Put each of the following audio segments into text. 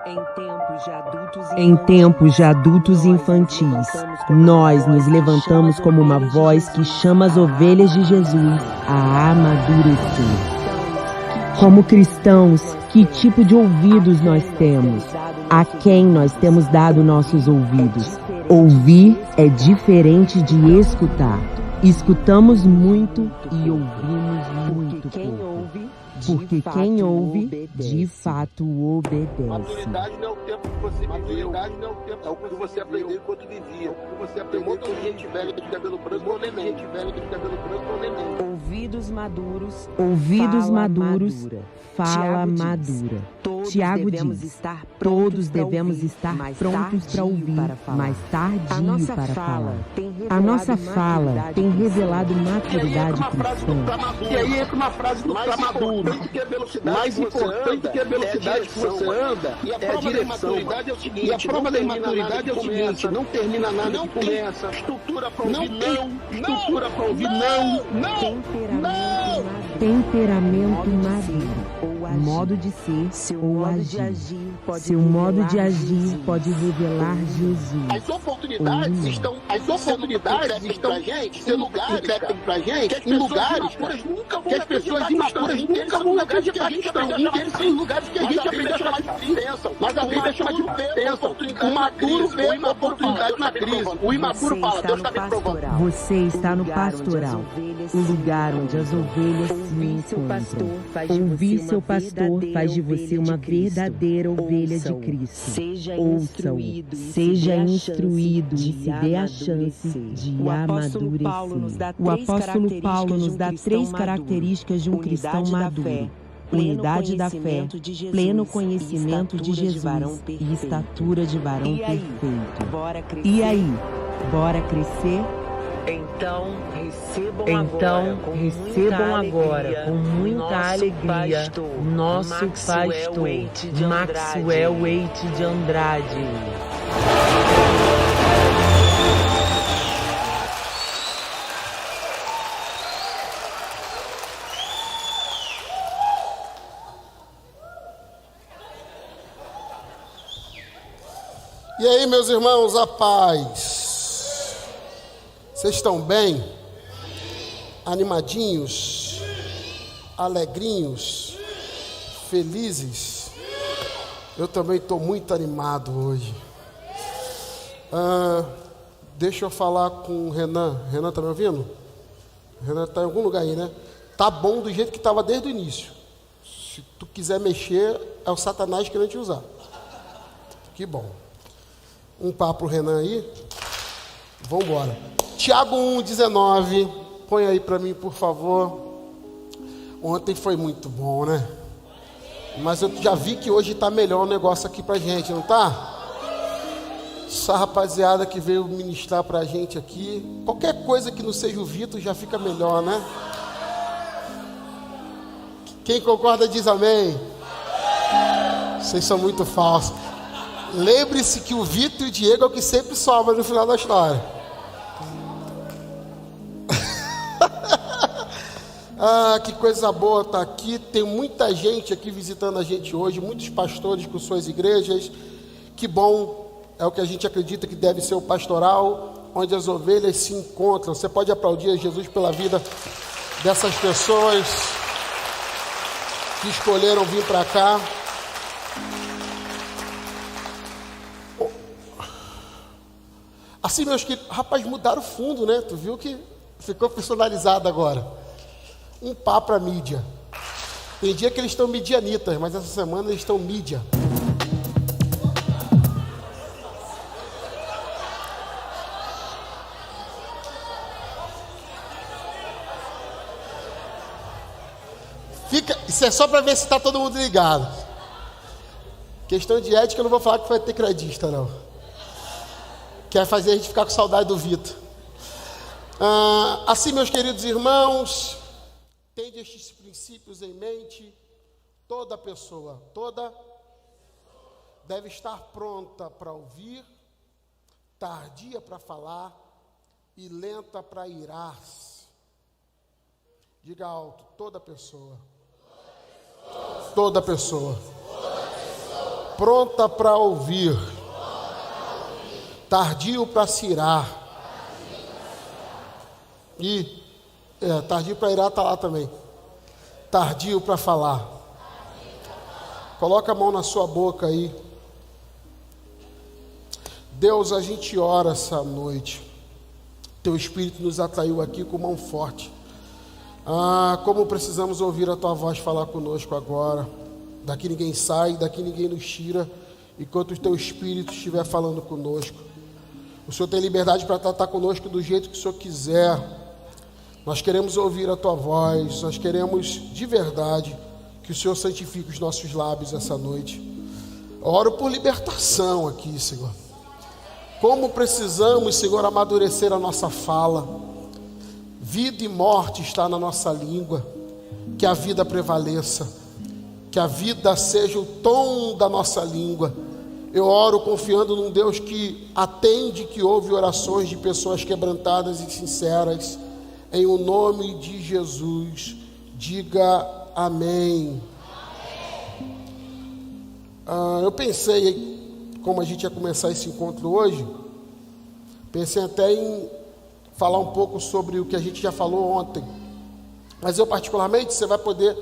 Em tempos de adultos infantis, nós nos levantamos como uma voz que chama as ovelhas de Jesus a amadurecer. Como cristãos, que tipo de ouvidos nós temos? A quem nós temos dado nossos ouvidos? Ouvir é diferente de escutar. Escutamos muito e ouvimos muito pouco. Porque quem ouve, de fato obedece. Maturidade não é o tempo que você viveu. Maturidade não é o tempo, é o que você aprendeu enquanto vivia. O que você aprendeu com gente velha de cabelo branco ou neném. Gente velha de cabelo branco ou neném. Ouvidos maduros, fala madura. Tiago diz, todos devemos estar prontos para ouvir, mas tardio para falar. A nossa fala tem revelado maturidade cristã. E aí entra uma frase do pra maduro. Mais importante que a velocidade que você anda é a direção. E a prova da imaturidade é o seguinte: não termina nada que começa. Estrutura para ouvir não. Estrutura para ouvir não. Temperamento maduro. Modo de ser ou agir. Seu modo de agir pode revelar Jesus. As oportunidades estão pra gente, em lugares que as pessoas imaturas nunca vão acreditar que estão. Em lugares que a gente aprende a chamar de bênção. Mas aprende a chamar de bênção. O maduro vê uma oportunidade na crise. O imaturo fala, Deus está me provando. Você está no pastoral, o lugar onde as ovelhas se encontram. Ouvir seu pastor faz de você uma verdadeira ovelha de Cristo. Ouça-o, seja instruído e se dê a chance de amadurecer. O apóstolo Paulo nos dá 3 características de um cristão maduro: unidade da fé, pleno conhecimento de Jesus e estatura de varão perfeito. E aí, bora crescer? Então recebam agora com muita alegria nosso pastor Maxwell Waite de Andrade. E aí, meus irmãos, a paz. Vocês estão bem? Animadinhos? Alegrinhos? Felizes? Eu também estou muito animado hoje. Deixa eu falar com o Renan. Renan, tá me ouvindo? Renan tá em algum lugar aí, né? Tá bom do jeito que estava desde o início. Se tu quiser mexer, é o Satanás querendo te usar. Que bom. Um papo pro Renan aí. Vamos embora. Tiago 1,19. Põe aí para mim, por favor. Ontem foi muito bom, né? Mas eu já vi que hoje está melhor o negócio aqui pra gente, não tá? Essa rapaziada que veio ministrar pra gente aqui. Qualquer coisa que não seja o Vitor já fica melhor, né? Quem concorda diz amém. Vocês são muito falsos. Lembre-se que o Vitor e o Diego é o que sempre sobra no final da história. Que coisa boa estar aqui. Tem muita gente aqui visitando a gente hoje, muitos pastores com suas igrejas. Que bom, é o que a gente acredita que deve ser o pastoral, onde as ovelhas se encontram. Você pode aplaudir a Jesus pela vida dessas pessoas que escolheram vir para cá. Assim, meus queridos, rapaz, mudaram o fundo, né? Tu viu que ficou personalizado agora. Um pá para mídia. Tem dia que eles estão midianitas, mas essa semana eles estão mídia. Isso é só para ver se está todo mundo ligado. Questão de ética, eu não vou falar que vai ter credista, não. Quer fazer a gente ficar com saudade do Vitor. Assim, meus queridos irmãos, tende estes princípios em mente. Toda pessoa deve estar pronta para ouvir, tardia para falar e lenta para irar-se. Diga alto, toda pessoa pronta para ouvir, tardio para se irar. E tardio para irar está lá também. Tardio para falar. Coloca a mão na sua boca aí. Deus, a gente ora essa noite. Teu Espírito nos atraiu aqui com mão forte. Como precisamos ouvir a Tua voz falar conosco agora. Daqui ninguém sai, daqui ninguém nos tira, enquanto o Teu Espírito estiver falando conosco. O Senhor tem liberdade para tratar conosco do jeito que o Senhor quiser. Nós queremos ouvir a Tua voz, nós queremos de verdade que o Senhor santifique os nossos lábios essa noite. Oro por libertação aqui, Senhor. Como precisamos, Senhor, amadurecer a nossa fala. Vida e morte está na nossa língua. Que a vida prevaleça. Que a vida seja o tom da nossa língua. Eu oro confiando num Deus que atende, que ouve orações de pessoas quebrantadas e sinceras. Em o nome de Jesus, diga amém. Eu pensei, como a gente ia começar esse encontro hoje, pensei até em falar um pouco sobre o que a gente já falou ontem. Mas eu particularmente, você vai poder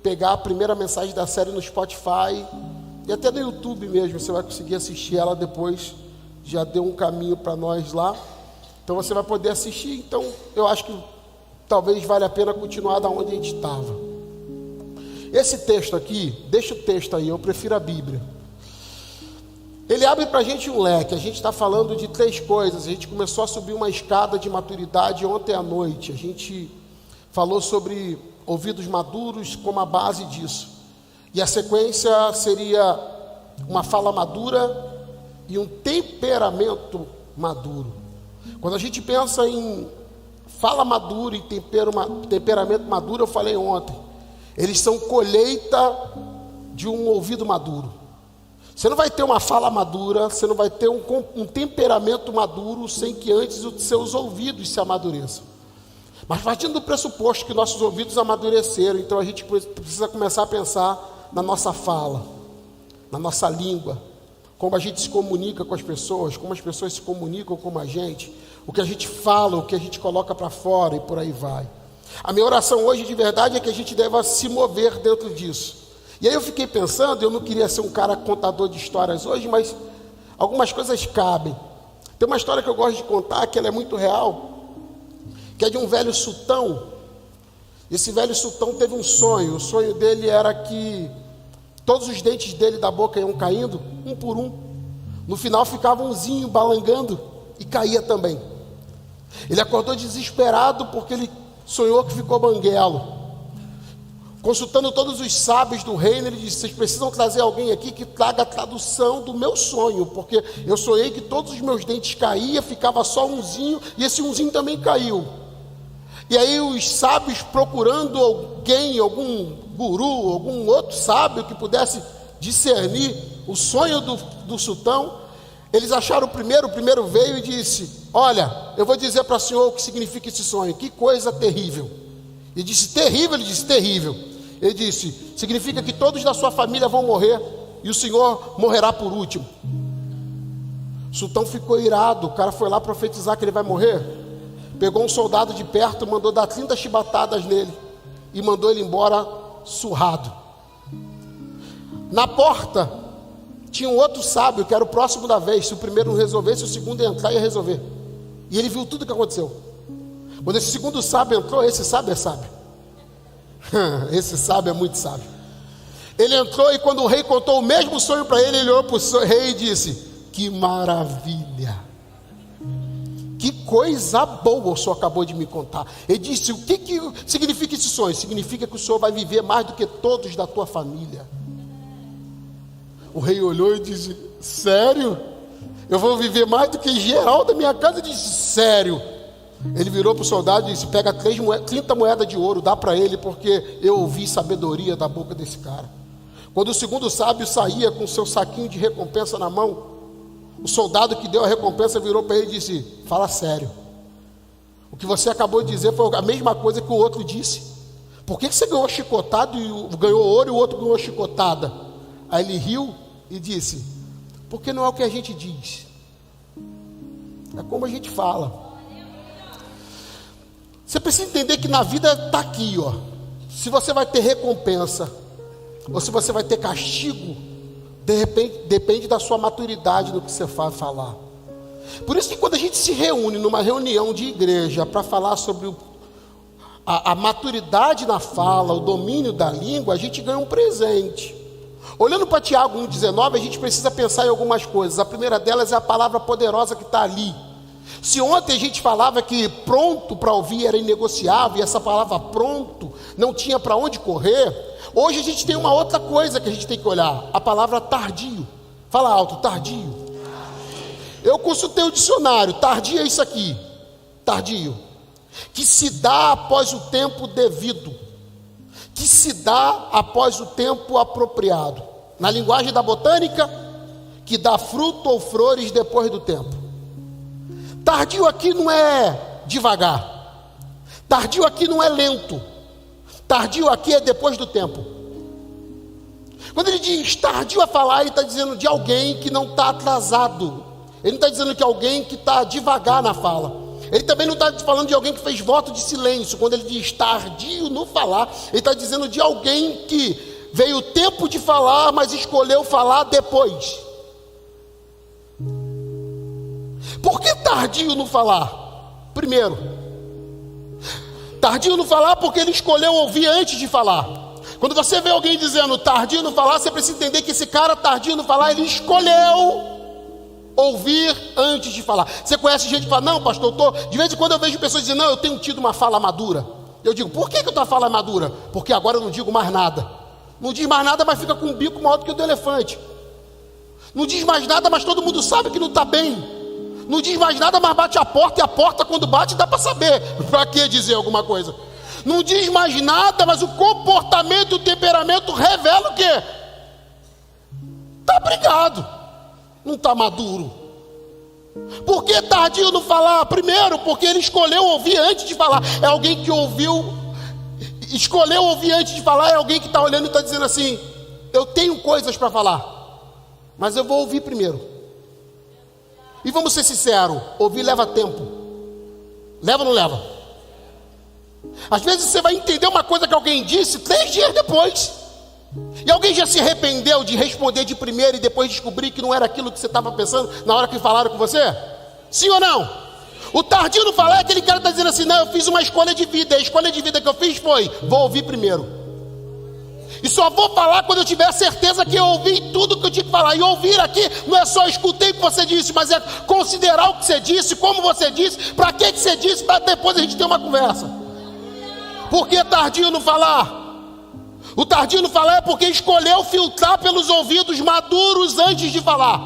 pegar a primeira mensagem da série no Spotify e até no YouTube mesmo, você vai conseguir assistir ela depois. Já deu um caminho para nós lá. Então você vai poder assistir. Então eu acho que talvez valha a pena continuar da onde a gente estava. Esse texto aqui, deixa o texto aí, eu prefiro a Bíblia. Ele abre para a gente um leque. A gente está falando de 3 coisas. A gente começou a subir uma escada de maturidade ontem à noite. A gente falou sobre ouvidos maduros como a base disso. E a sequência seria uma fala madura e um temperamento maduro. Quando a gente pensa em fala madura e temperamento maduro, eu falei ontem, eles são colheita de um ouvido maduro. Você não vai ter uma fala madura, você não vai ter um temperamento maduro sem que antes os seus ouvidos se amadureçam. Mas partindo do pressuposto que nossos ouvidos amadureceram, então a gente precisa começar a pensar na nossa fala, na nossa língua, como a gente se comunica com as pessoas, como as pessoas se comunicam com a gente, o que a gente fala, o que a gente coloca para fora e por aí vai. A minha oração hoje de verdade é que a gente deva se mover dentro disso. E aí eu fiquei pensando, eu não queria ser um cara contador de histórias hoje, mas algumas coisas cabem. Tem uma história que eu gosto de contar, que ela é muito real, que é de um velho sultão. Esse velho sultão teve um sonho. O sonho dele era que todos os dentes dele da boca iam caindo, um por um. No final ficava umzinho balangando e caía também. Ele acordou desesperado porque ele sonhou que ficou banguelo. Consultando todos os sábios do reino, ele disse: vocês precisam trazer alguém aqui que traga a tradução do meu sonho, porque eu sonhei que todos os meus dentes caíam, ficava só umzinho, e esse umzinho também caiu. E aí os sábios, procurando alguém, algum guru, algum outro sábio que pudesse discernir o sonho do sultão, eles acharam o primeiro veio e disse: olha, eu vou dizer para o senhor o que significa esse sonho, que coisa terrível. Ele disse: terrível? Ele disse: terrível. Ele disse: significa que todos da sua família vão morrer e o senhor morrerá por último. O sultão ficou irado. O cara foi lá profetizar que ele vai morrer. Pegou um soldado de perto, mandou dar 30 chibatadas nele e mandou ele embora surrado. Na porta tinha um outro sábio que era o próximo da vez. Se o primeiro não resolvesse, o segundo ia entrar e ia resolver. E ele viu tudo o que aconteceu. Quando esse segundo sábio entrou, esse sábio é sábio. Esse sábio é muito sábio. Ele entrou e quando o rei contou o mesmo sonho para ele, ele olhou para o rei e disse: que maravilha, que coisa boa o senhor acabou de me contar. Ele disse: o que significa esse sonho? Significa que o senhor vai viver mais do que todos da tua família. O rei olhou e disse: sério? Eu vou viver mais do que geral da minha casa? Ele disse: sério. Ele virou para o soldado e disse: pega 30 moedas de ouro, dá para ele, porque eu ouvi sabedoria da boca desse cara. Quando o segundo sábio saía com seu saquinho de recompensa na mão, o soldado que deu a recompensa virou para ele e disse: fala sério, o que você acabou de dizer foi a mesma coisa que o outro disse. Por que você ganhou chicotado e ganhou ouro e o outro ganhou chicotada? Aí ele riu e disse: porque não é o que a gente diz, é como a gente fala. Você precisa entender que na vida está aqui, ó. Se você vai ter recompensa ou se você vai ter castigo, de repente, depende da sua maturidade no que você vai falar. Por isso que quando a gente se reúne numa reunião de igreja para falar sobre a maturidade na fala, o domínio da língua, a gente ganha um presente. Olhando para Tiago 1,19, a gente precisa pensar em algumas coisas. A primeira delas é a palavra poderosa que está ali. Se ontem a gente falava que pronto para ouvir era inegociável, e essa palavra pronto não tinha para onde correr, hoje a gente tem uma outra coisa que a gente tem que olhar, a palavra tardio. Fala alto, tardio. Eu consultei o dicionário, tardio é isso aqui, tardio, que se dá após o tempo devido, que se dá após o tempo apropriado. Na linguagem da botânica, que dá fruto ou flores depois do tempo. Tardio aqui não é devagar, tardio aqui não é lento, tardio aqui é depois do tempo. Quando ele diz tardio a falar, ele está dizendo de alguém que não está atrasado. Ele não está dizendo que alguém que está devagar na fala. Ele também não está falando de alguém que fez voto de silêncio. Quando ele diz tardio no falar, ele está dizendo de alguém que veio o tempo de falar, mas escolheu falar depois. Por que tardio no falar? Primeiro, tardio no falar porque ele escolheu ouvir antes de falar. Quando você vê alguém dizendo tardio no falar, você precisa entender que esse cara tardio no falar, ele escolheu ouvir antes de falar. Você conhece gente que fala: não, pastor, de vez em quando eu vejo pessoas dizendo: não, eu tenho tido uma fala madura. Eu digo: por que a tua fala é madura? Porque agora eu não digo mais nada. Não diz mais nada, mas fica com um bico maior do que o do elefante. Não diz mais nada, mas todo mundo sabe que não está bem. Não diz mais nada, mas bate a porta, e a porta quando bate dá para saber. Para que dizer alguma coisa? Não diz mais nada, mas o comportamento e o temperamento revela o quê? Está brigado, não está maduro. Por que tardio no falar? Primeiro, porque ele escolheu ouvir antes de falar. É alguém que escolheu ouvir antes de falar. É alguém que está olhando e está dizendo assim: eu tenho coisas para falar, mas eu vou ouvir primeiro. E vamos ser sinceros, ouvir leva tempo. Leva ou não leva? Às vezes você vai entender uma coisa que alguém disse 3 dias depois. E alguém já se arrependeu de responder de primeiro e depois descobrir que não era aquilo que você estava pensando na hora que falaram com você? Sim ou não? O tardio no falar é aquele cara que está dizendo assim: não, eu fiz uma escolha de vida. A escolha de vida que eu fiz foi: vou ouvir primeiro. E só vou falar quando eu tiver certeza que eu ouvi tudo que eu tinha que falar. E ouvir aqui não é só escutei o que você disse, mas é considerar o que você disse, como você disse, para que você disse, para depois a gente ter uma conversa. Por que tardio no falar? O tardio no falar é porque escolheu filtrar pelos ouvidos maduros antes de falar.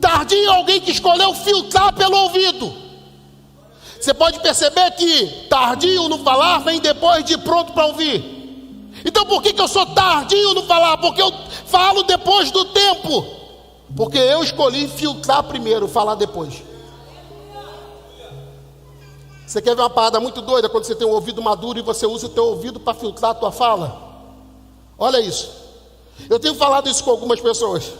Tardio é alguém que escolheu filtrar pelo ouvido. Você pode perceber que tardio no falar vem depois de pronto para ouvir. Então por que eu sou tardio no falar? Porque eu falo depois do tempo. Porque eu escolhi filtrar primeiro, falar depois. Você quer ver uma parada muito doida quando você tem um ouvido maduro e você usa o teu ouvido para filtrar a tua fala? Olha isso. Eu tenho falado isso com algumas pessoas.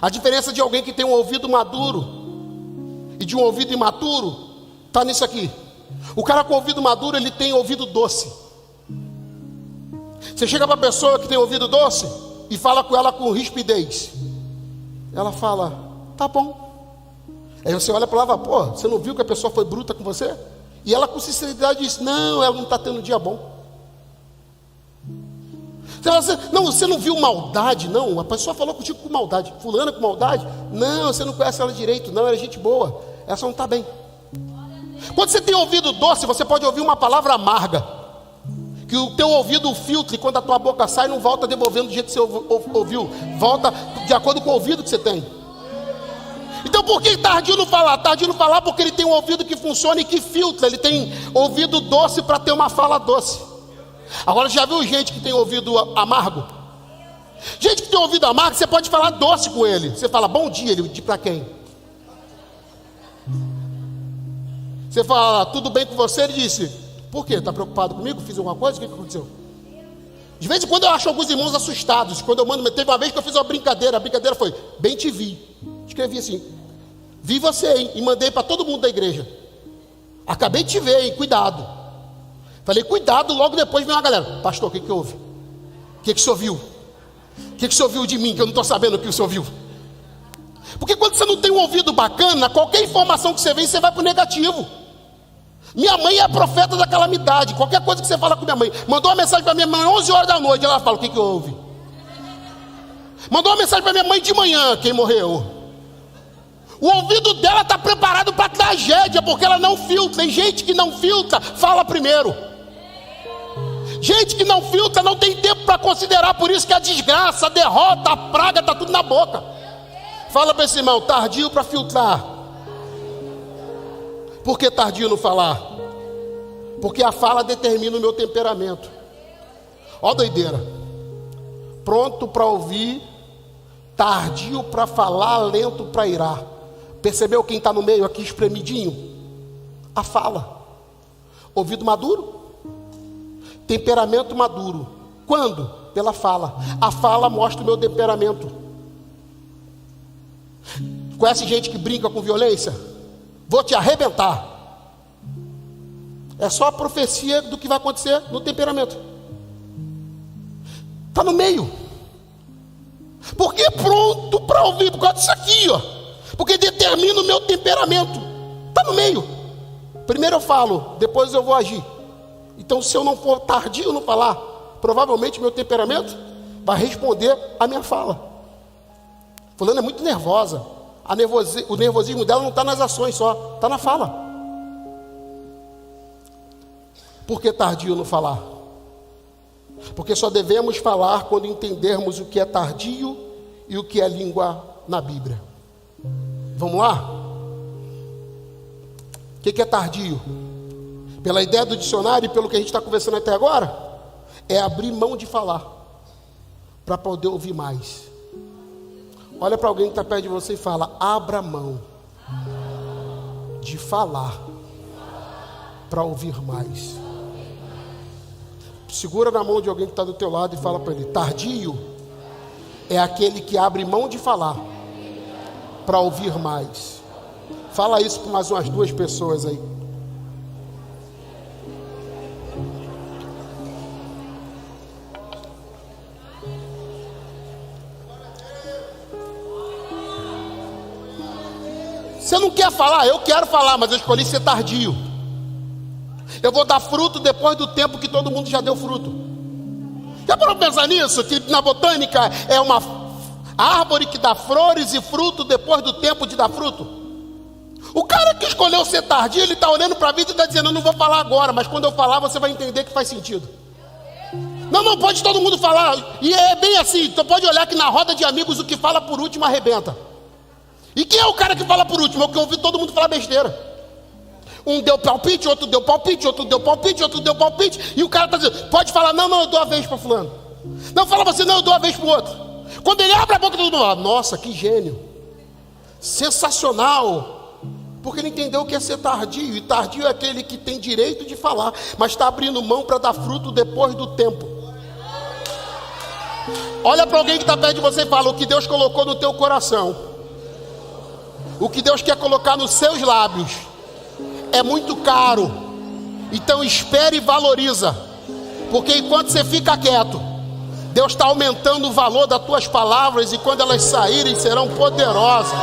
A diferença de alguém que tem um ouvido maduro e de um ouvido imaturo está nisso aqui. O cara com ouvido maduro, ele tem ouvido doce. Você chega para a pessoa que tem ouvido doce e fala com ela com rispidez. Ela fala: tá bom. Aí você olha para ela e fala: pô, você não viu que a pessoa foi bruta com você? E ela com sinceridade diz: não, ela não está tendo um dia bom. Você fala assim: não, você não viu maldade, não. A pessoa falou contigo com maldade. Fulana com maldade? Não, você não conhece ela direito, não, ela é gente boa. Ela só não está bem. Quando você tem ouvido doce, você pode ouvir uma palavra amarga, que o teu ouvido filtre, quando a tua boca sai, não volta devolvendo do jeito que você ouviu, volta de acordo com o ouvido que você tem. Então por que tardio no falar? Tardio no falar porque ele tem um ouvido que funciona e que filtra. Ele tem ouvido doce para ter uma fala doce. Agora, já viu gente que tem ouvido amargo? Gente que tem ouvido amargo, você pode falar doce com ele. Você fala: bom dia, ele diz para quem? Você fala: tudo bem com você? Ele disse: por quê? Está preocupado comigo? Fiz alguma coisa? O que aconteceu? De vez em quando eu acho alguns irmãos assustados. Quando eu mando, teve uma vez que eu fiz uma brincadeira. A brincadeira foi: bem te vi. Escrevi assim: vi você, hein? E mandei para todo mundo da igreja. Acabei de te ver, hein? Cuidado. Falei, cuidado. Logo depois vem uma galera: pastor, o que houve? O que o senhor viu? O que o senhor viu de mim que eu não estou sabendo o que o senhor viu? Porque quando você não tem um ouvido bacana, qualquer informação que você vê, você vai para o negativo. Minha mãe é a profeta da calamidade. Qualquer coisa que você fala com minha mãe. Mandou uma mensagem para minha mãe 11 horas da noite. Ela fala: o que houve? Mandou uma mensagem para minha mãe de manhã: quem morreu? O ouvido dela está preparado para tragédia, porque ela não filtra. Tem gente que não filtra, fala primeiro. Gente que não filtra não tem tempo para considerar. Por isso que a desgraça, a derrota, a praga está tudo na boca. Fala para esse irmão: tardio para filtrar. Por que tardio no falar? Porque a fala determina o meu temperamento. Ó doideira. Pronto para ouvir, tardio para falar, lento para irar. Percebeu quem está no meio aqui espremidinho? A fala. Ouvido maduro, temperamento maduro. Quando? Pela fala. A fala mostra o meu temperamento. Conhece gente que brinca com violência? Vou te arrebentar. É só a profecia do que vai acontecer no temperamento. Está no meio. Porque pronto para ouvir, por causa disso aqui, ó. Porque determina o meu temperamento. Está no meio. Primeiro eu falo, depois eu vou agir. Então, se eu não for tardio no falar, provavelmente meu temperamento vai responder à minha fala. Fulana é muito nervosa. O nervosismo dela não está nas ações só, está na fala. Por que tardio no falar? Porque só devemos falar quando entendermos o que é tardio e o que é língua na Bíblia. Vamos lá? O que é tardio? Pela ideia do dicionário e pelo que a gente está conversando até agora, é abrir mão de falar para poder ouvir mais. Olha para alguém que está perto de você e fala: abra mão de falar para ouvir mais. Segura na mão de alguém que está do teu lado e fala para ele: tardio é aquele que abre mão de falar para ouvir mais. Fala isso para mais umas 2 pessoas aí. Você não quer falar? Eu quero falar, mas eu escolhi ser tardio. Eu vou dar fruto depois do tempo que todo mundo já deu fruto. Já parou para pensar nisso? Que na botânica é uma árvore que dá flores e fruto depois do tempo de dar fruto. O cara que escolheu ser tardio, ele está olhando para a vida e está dizendo: eu não vou falar agora, mas quando eu falar você vai entender que faz sentido. Não pode todo mundo falar. E é bem assim, então pode olhar que na roda de amigos o que fala por último arrebenta. E quem é o cara que fala por último? É o que eu ouvi todo mundo falar besteira. Um deu palpite, outro deu palpite, outro deu palpite, outro deu palpite. E o cara está dizendo: pode falar, não, eu dou a vez para fulano. Não, fala você, não, eu dou a vez para o outro. Quando ele abre a boca, todo mundo fala: nossa, que gênio. Sensacional. Porque ele entendeu o que é ser tardio. E tardio é aquele que tem direito de falar, mas está abrindo mão para dar fruto depois do tempo. Olha para alguém que está perto de você e fala: o que Deus colocou no teu coração, o que Deus quer colocar nos seus lábios, é muito caro. Então espere e valoriza. Porque enquanto você fica quieto, Deus está aumentando o valor das tuas palavras. E quando elas saírem, serão poderosas.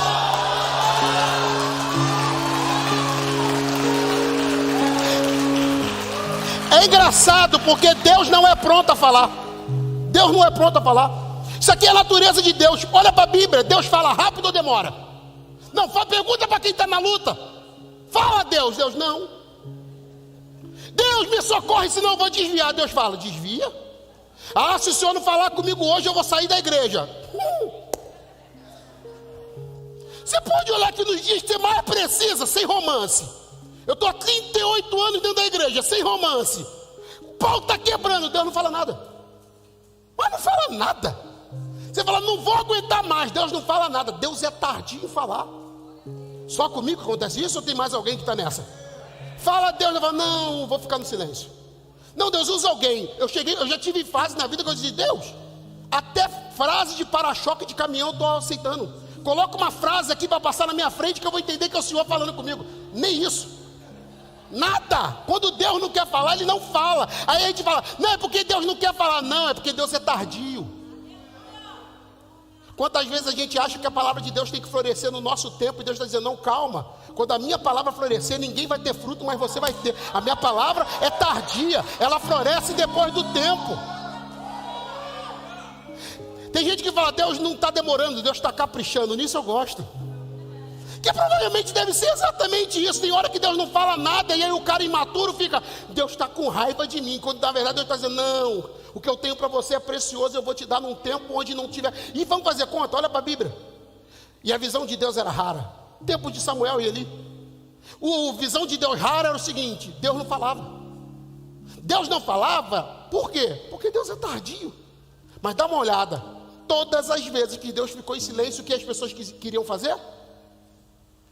É engraçado porque Deus não é pronto a falar. Deus não é pronto a falar. Isso aqui é a natureza de Deus. Olha para a Bíblia. Deus fala rápido ou demora? Não, pergunta para quem está na luta. Fala Deus. Deus não. Deus me socorre, senão eu vou desviar. Deus fala: desvia? Ah, se o senhor não falar comigo hoje, eu vou sair da igreja. Você pode olhar que nos dias que você mais precisa, sem romance. Eu estou há 38 anos dentro da igreja, sem romance. O pau está quebrando, Deus não fala nada. Mas não fala nada. Você fala: não vou aguentar mais. Deus não fala nada. Deus é tardio em falar. Só comigo acontece isso ou tem mais alguém que está nessa? Fala Deus, eu falo: não, vou ficar no silêncio. Não, Deus usa alguém. Eu já tive fase na vida que eu disse, Deus, até frase de para-choque de caminhão eu estou aceitando. Coloca uma frase aqui para passar na minha frente que eu vou entender que é o Senhor falando comigo. Nem isso. Nada. Quando Deus não quer falar, Ele não fala. Aí a gente fala, não, é porque Deus não quer falar. Não, é porque Deus é tardio. Quantas vezes a gente acha que a palavra de Deus tem que florescer no nosso tempo, e Deus está dizendo, não, calma. Quando a minha palavra florescer, ninguém vai ter fruto, mas você vai ter. A minha palavra é tardia, ela floresce depois do tempo. Tem gente que fala, Deus não está demorando, Deus está caprichando. Nisso eu gosto. Que provavelmente deve ser exatamente isso. Tem hora que Deus não fala nada, e aí o cara imaturo fica, Deus está com raiva de mim, quando na verdade Deus está dizendo, não, o que eu tenho para você é precioso, eu vou te dar num tempo onde não tiver. E vamos fazer conta, olha para a Bíblia. E a visão de Deus era rara. Tempo de Samuel e Eli. A visão de Deus rara era o seguinte, Deus não falava. Deus não falava, por quê? Porque Deus é tardio. Mas dá uma olhada, todas as vezes que Deus ficou em silêncio, o que as pessoas queriam fazer?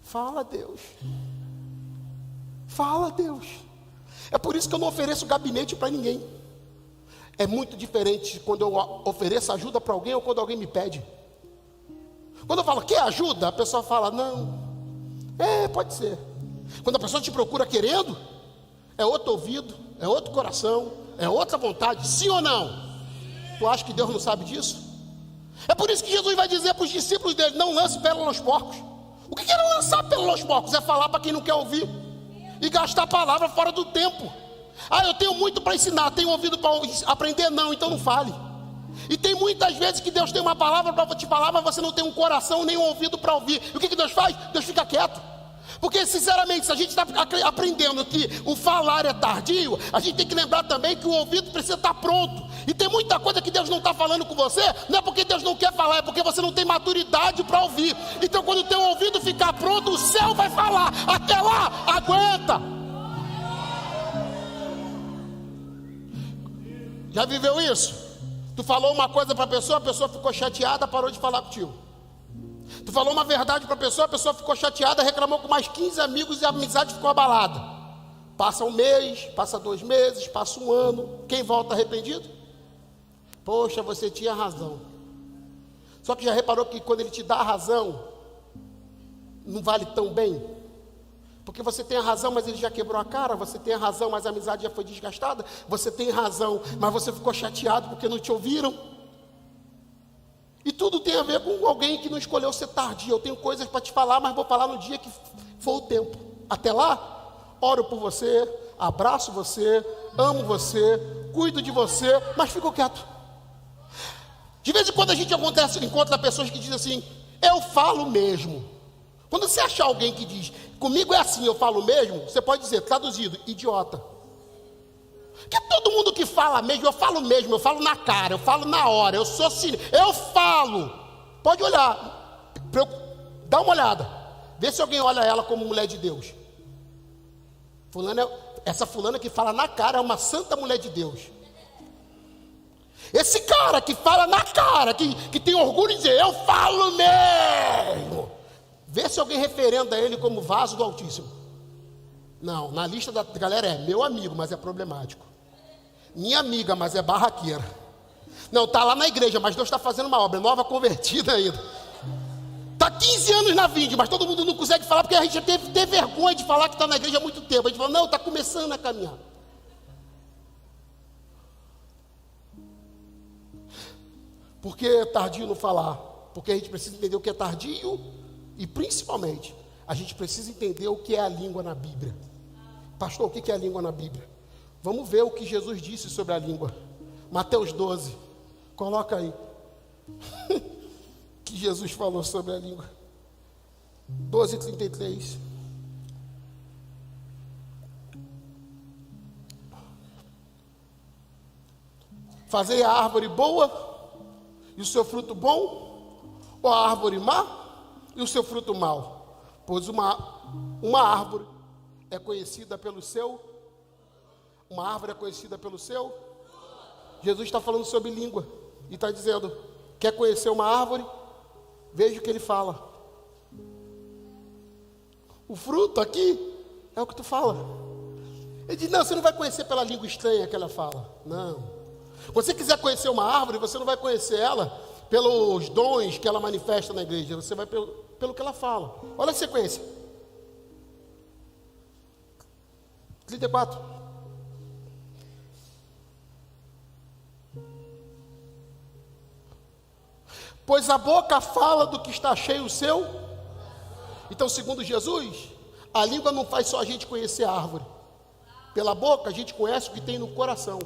Fala, Deus. Fala, Deus. É por isso que eu não ofereço gabinete para ninguém. É muito diferente quando eu ofereço ajuda para alguém ou quando alguém me pede. Quando eu falo, quer ajuda? A pessoa fala, não. Pode ser. Quando a pessoa te procura querendo, é outro ouvido, é outro coração, é outra vontade, sim ou não? Tu acha que Deus não sabe disso? É por isso que Jesus vai dizer para os discípulos dele, não lance pérola aos porcos. O que é lançar pérola aos porcos? É falar para quem não quer ouvir e gastar a palavra fora do tempo. Eu tenho muito para ensinar, tenho ouvido para aprender, não, então não fale. E tem muitas vezes que Deus tem uma palavra para te falar, mas você não tem um coração nem um ouvido para ouvir. E o que Deus faz? Deus fica quieto. Porque sinceramente, se a gente está aprendendo que o falar é tardio, a gente tem que lembrar também que o ouvido precisa estar pronto. E tem muita coisa que Deus não está falando com você, não é porque Deus não quer falar, é porque você não tem maturidade para ouvir. Então quando o teu ouvido ficar pronto, o céu vai falar. Até lá, aguenta. Já viveu isso? Tu falou uma coisa para a pessoa ficou chateada, parou de falar contigo. Tu falou uma verdade para a pessoa ficou chateada, reclamou com mais 15 amigos e a amizade ficou abalada. Passa um mês, passa 2 meses, passa um ano. Quem volta arrependido? Poxa, você tinha razão. Só que já reparou que quando ele te dá a razão, não vale tão bem? Porque você tem a razão, mas ele já quebrou a cara. Você tem a razão, mas a amizade já foi desgastada. Você tem razão, mas você ficou chateado porque não te ouviram. E tudo tem a ver com alguém que não escolheu ser tardio. Eu tenho coisas para te falar, mas vou falar no dia que for o tempo. Até lá, oro por você, abraço você, amo você, cuido de você, mas fico quieto. De vez em quando a gente encontra pessoas que dizem assim, eu falo mesmo. Quando você achar alguém que diz, comigo é assim, eu falo mesmo, você pode dizer, traduzido, idiota. Porque todo mundo que fala mesmo, eu falo na cara, eu falo na hora, eu sou cínico, eu falo. Pode olhar, dá uma olhada, vê se alguém olha ela como mulher de Deus. Essa fulana que fala na cara é uma santa mulher de Deus. Esse cara que fala na cara, que tem orgulho de dizer, eu falo mesmo. Vê se alguém referenda ele como vaso do Altíssimo. Não, na lista da galera é meu amigo, mas é problemático. Minha amiga, mas é barraqueira. Não, está lá na igreja, mas Deus está fazendo uma obra, nova convertida ainda. Está 15 anos na vida, mas todo mundo não consegue falar, porque a gente teve vergonha de falar que está na igreja há muito tempo. A gente fala, não, está começando a caminhar. Por que tardio no falar? Porque a gente precisa entender o que é tardio e, principalmente, a gente precisa entender o que é a língua na Bíblia. Pastor, o que é a língua na Bíblia? Vamos ver o que Jesus disse sobre a língua. Mateus 12. Coloca aí. Que Jesus falou sobre a língua. 12:33. Fazei a árvore boa e o seu fruto bom, ou a árvore má e o seu fruto mau? Pois uma árvore é conhecida pelo seu. Uma árvore é conhecida pelo seu. Jesus está falando sobre língua e está dizendo, quer conhecer uma árvore? Veja o que ele fala. O fruto aqui é o que tu fala. Ele diz, não, você não vai conhecer pela língua estranha que ela fala. Não. Quando você quiser conhecer uma árvore, você não vai conhecer ela pelos dons que ela manifesta na igreja. Você vai pelo que ela fala. Olha a sequência. 34. Pois a boca fala do que está cheio o seu. Então, segundo Jesus, a língua não faz só a gente conhecer a árvore. Pela boca a gente conhece o que tem no coração.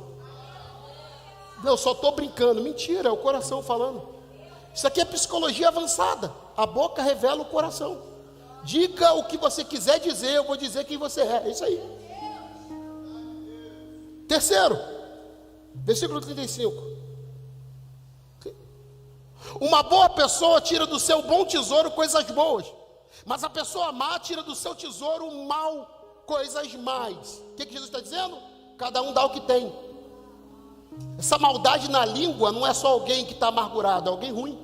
Não, só estou brincando. Mentira, é o coração falando. Isso aqui é psicologia avançada. A boca revela o coração. Diga o que você quiser dizer, eu vou dizer quem você é. É isso aí. Terceiro, versículo 35. Uma boa pessoa tira do seu bom tesouro coisas boas, mas a pessoa má tira do seu tesouro mal coisas más. O que Jesus está dizendo? Cada um dá o que tem. Essa maldade na língua não é só alguém que está amargurado, é alguém ruim.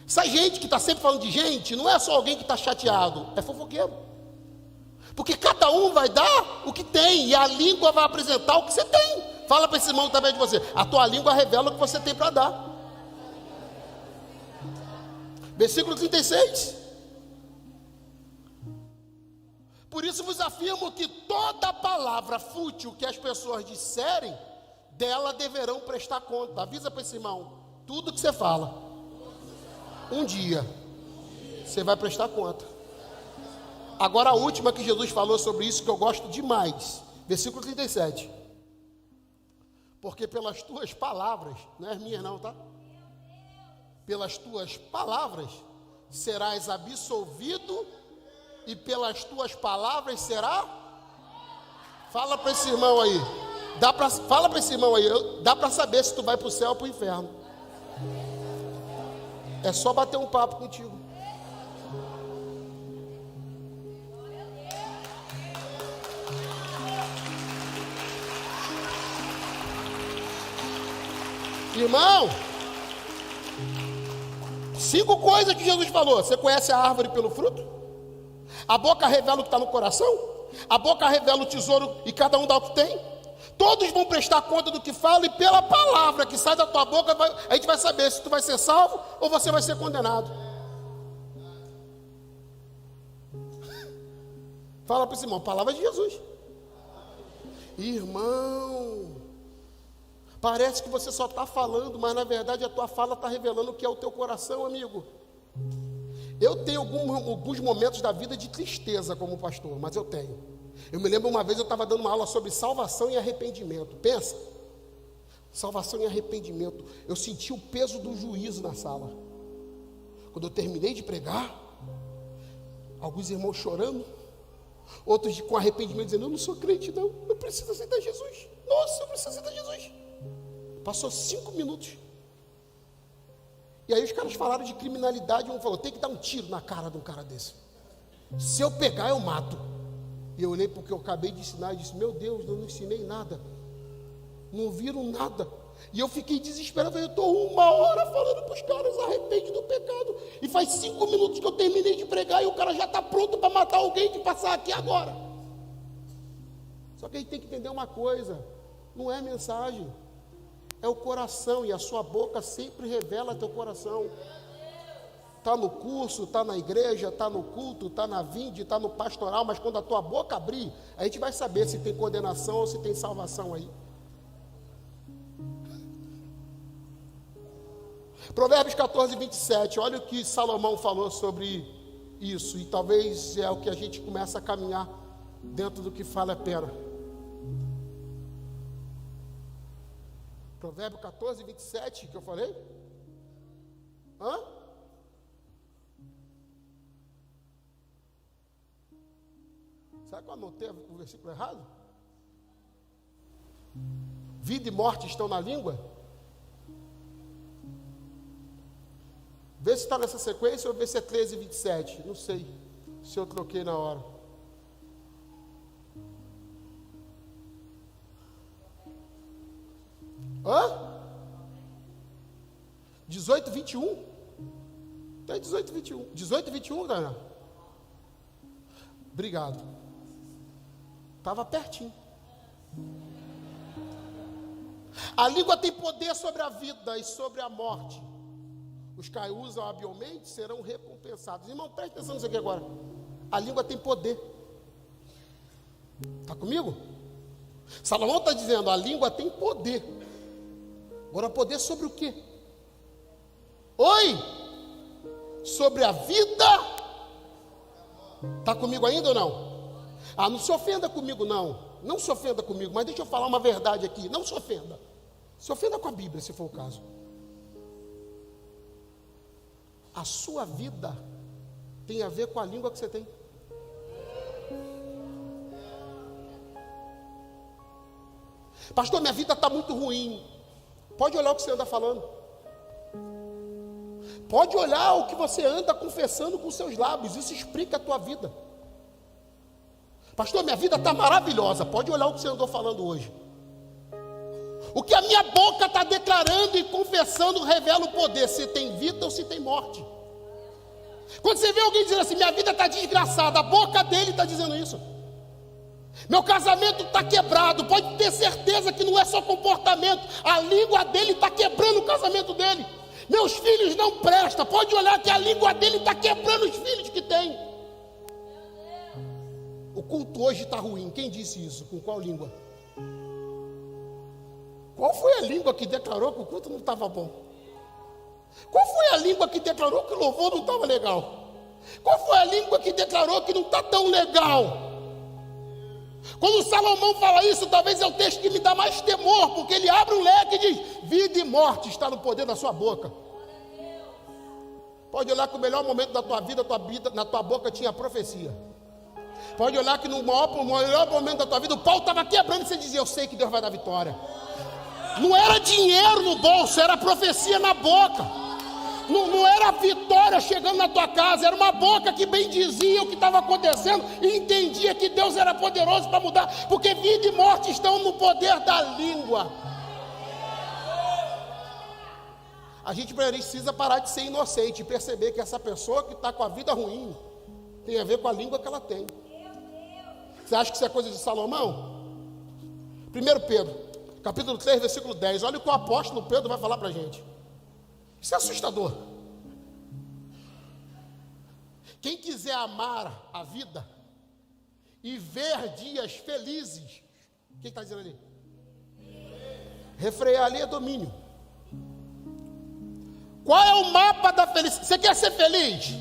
Essa gente que está sempre falando de gente, não é só alguém que está chateado, é fofoqueiro. Porque cada um vai dar o que tem, e a língua vai apresentar o que você tem. Fala para esse irmão também de você, a tua língua revela o que você tem para dar. Versículo 36. Por isso vos afirmo que toda palavra fútil que as pessoas disserem, dela deverão prestar conta. Avisa para esse irmão, tudo que você fala, um dia, você vai prestar conta. Agora a última que Jesus falou sobre isso, que eu gosto demais. Versículo 37. Porque pelas tuas palavras, não é as minhas não, tá? Pelas tuas palavras serás absolvido, e pelas tuas palavras será. Fala para esse irmão aí. Fala para esse irmão aí. Dá para saber se tu vai para o céu ou para o inferno. É só bater um papo contigo. Irmão, 5 coisas que Jesus falou. Você conhece a árvore pelo fruto? A boca revela o que está no coração. A boca revela o tesouro e cada um dá o que tem. Todos vão prestar conta do que fala, e pela palavra que sai da tua boca, a gente vai saber se tu vai ser salvo ou você vai ser condenado. Fala para esse irmão, palavra de Jesus. Irmão, parece que você só está falando, mas na verdade a tua fala está revelando o que é o teu coração, amigo. Eu tenho alguns momentos da vida de tristeza como pastor, mas eu tenho. Eu me lembro uma vez eu estava dando uma aula sobre salvação e arrependimento. Pensa, salvação e arrependimento. Eu senti o peso do juízo na sala. Quando eu terminei de pregar, alguns irmãos chorando, outros com arrependimento dizendo, eu não sou crente não, eu preciso aceitar Jesus. Nossa, eu preciso aceitar Jesus. Passou 5 minutos. E aí os caras falaram de criminalidade. Um falou, tem que dar um tiro na cara de um cara desse. Se eu pegar, eu mato. E eu olhei porque eu acabei de ensinar e disse, meu Deus, eu não ensinei nada. Não viram nada. E eu fiquei desesperado. Eu estou 1 hora falando para os caras, arrepende do pecado. E faz 5 minutos que eu terminei de pregar e o cara já está pronto para matar alguém de passar aqui agora. Só que a gente tem que entender uma coisa. Não é mensagem. É o coração, e a sua boca sempre revela teu coração. Está no curso, está na igreja, está no culto, está na vinde, está no pastoral, mas quando a tua boca abrir, a gente vai saber se tem condenação ou se tem salvação aí. Provérbios 14, 27, olha o que Salomão falou sobre isso, e talvez é o que a gente começa a caminhar dentro do que fala a pena. Provérbio 14, 27, que eu falei? Hã? Será que eu anotei o versículo errado? Vida e morte estão na língua? Vê se está nessa sequência ou vê se é 13, 27. Não sei se eu troquei na hora. Hã? 18, 21? Tem 18, 21. 18, 21, Daniel? Obrigado. Estava pertinho. A língua tem poder sobre a vida e sobre a morte. Os que a usam habilmente serão recompensados. Irmão, preste atenção nisso aqui agora. A língua tem poder. Está comigo? Salomão está dizendo, a língua tem poder. Agora, poder sobre o quê? Oi? Sobre a vida? Está comigo ainda ou não? Ah, não se ofenda comigo não. Não se ofenda comigo, mas deixa eu falar uma verdade aqui. Não se ofenda. Se ofenda com a Bíblia, se for o caso. A sua vida tem a ver com a língua que você tem. Pastor, minha vida está muito ruim. Pode olhar o que você anda falando. Pode olhar o que você anda confessando com seus lábios. Isso explica a tua vida. Pastor, minha vida está maravilhosa. Pode olhar o que você andou falando hoje. O que a minha boca está declarando e confessando revela o poder. Se tem vida ou se tem morte. Quando você vê alguém dizendo assim, minha vida está desgraçada, a boca dele está dizendo isso. Meu casamento está quebrado. Pode ter certeza que não é só comportamento. A língua dele está quebrando o casamento dele. Meus filhos não prestam. Pode olhar que a língua dele está quebrando os filhos que tem. O culto hoje está ruim. Quem disse isso? Com qual língua? Qual foi a língua que declarou que o culto não estava bom? Qual foi a língua que declarou que o louvor não estava legal? Qual foi a língua que declarou que não está tão legal? Quando Salomão fala isso, talvez é o texto que me dá mais temor, porque ele abre um leque e diz, vida e morte está no poder da sua boca. Pode olhar que o melhor momento da tua vida, na tua boca tinha profecia. Pode olhar que no melhor momento da tua vida, o pau estava quebrando e você dizia, eu sei que Deus vai dar vitória. Não era dinheiro no bolso, era profecia na boca. Não era vitória chegando na tua casa, era uma boca que bem dizia o que estava acontecendo e entendia que Deus era poderoso para mudar, porque vida e morte estão no poder da língua. A gente precisa parar de ser inocente e perceber que essa pessoa que está com a vida ruim tem a ver com a língua que ela tem. Você acha que isso é coisa de Salomão? 1 Pedro, capítulo 3, versículo 10. Olha o que o apóstolo Pedro vai falar para a gente. Isso é assustador. Quem quiser amar a vida e ver dias felizes, quem está dizendo ali? Refrear ali é domínio. Qual é o mapa da felicidade? Você quer ser feliz?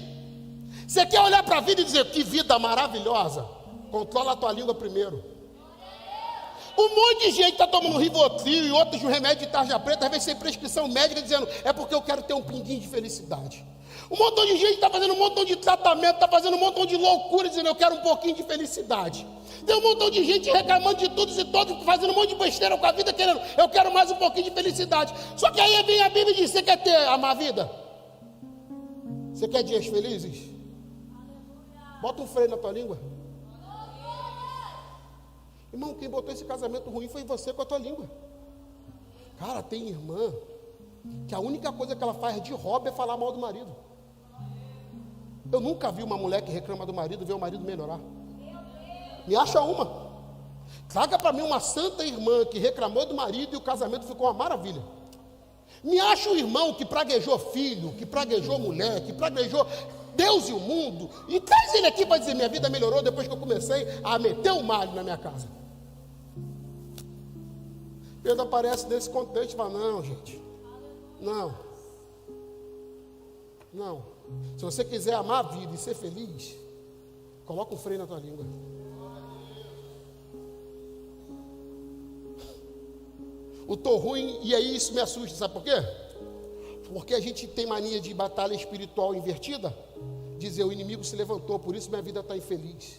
Você quer olhar para a vida e dizer que vida maravilhosa? Controla a tua língua primeiro. Um monte de gente está tomando Rivotril e outros de um remédio de tarja preta, às vezes sem prescrição médica, dizendo, é porque eu quero ter um pinguinho de felicidade. Um montão de gente está fazendo um montão de tratamento, está fazendo um montão de loucura, dizendo, eu quero um pouquinho de felicidade. Tem um montão de gente reclamando de todos e todos, fazendo um monte de besteira com a vida, querendo, eu quero mais um pouquinho de felicidade. Só que aí vem a Bíblia e diz, você quer amar a vida? Você quer dias felizes? Bota um freio na tua língua. Irmão, quem botou esse casamento ruim foi você com a tua língua. Cara, tem irmã que a única coisa que ela faz de hobby é falar mal do marido. Eu nunca vi uma mulher que reclama do marido ver o marido melhorar. Me acha uma. Traga para mim uma santa irmã que reclamou do marido e o casamento ficou uma maravilha. Me acha um irmão que praguejou filho, que praguejou mulher, que praguejou Deus e o mundo. E traz ele aqui para dizer, minha vida melhorou depois que eu comecei a meter o malho na minha casa. Pedro aparece nesse contexto e fala, não, gente, não. Se você quiser amar a vida e ser feliz, coloca um freio na tua língua. Eu tô ruim e aí isso me assusta, sabe por quê? Porque a gente tem mania de batalha espiritual invertida, dizer o inimigo se levantou, por isso minha vida está infeliz.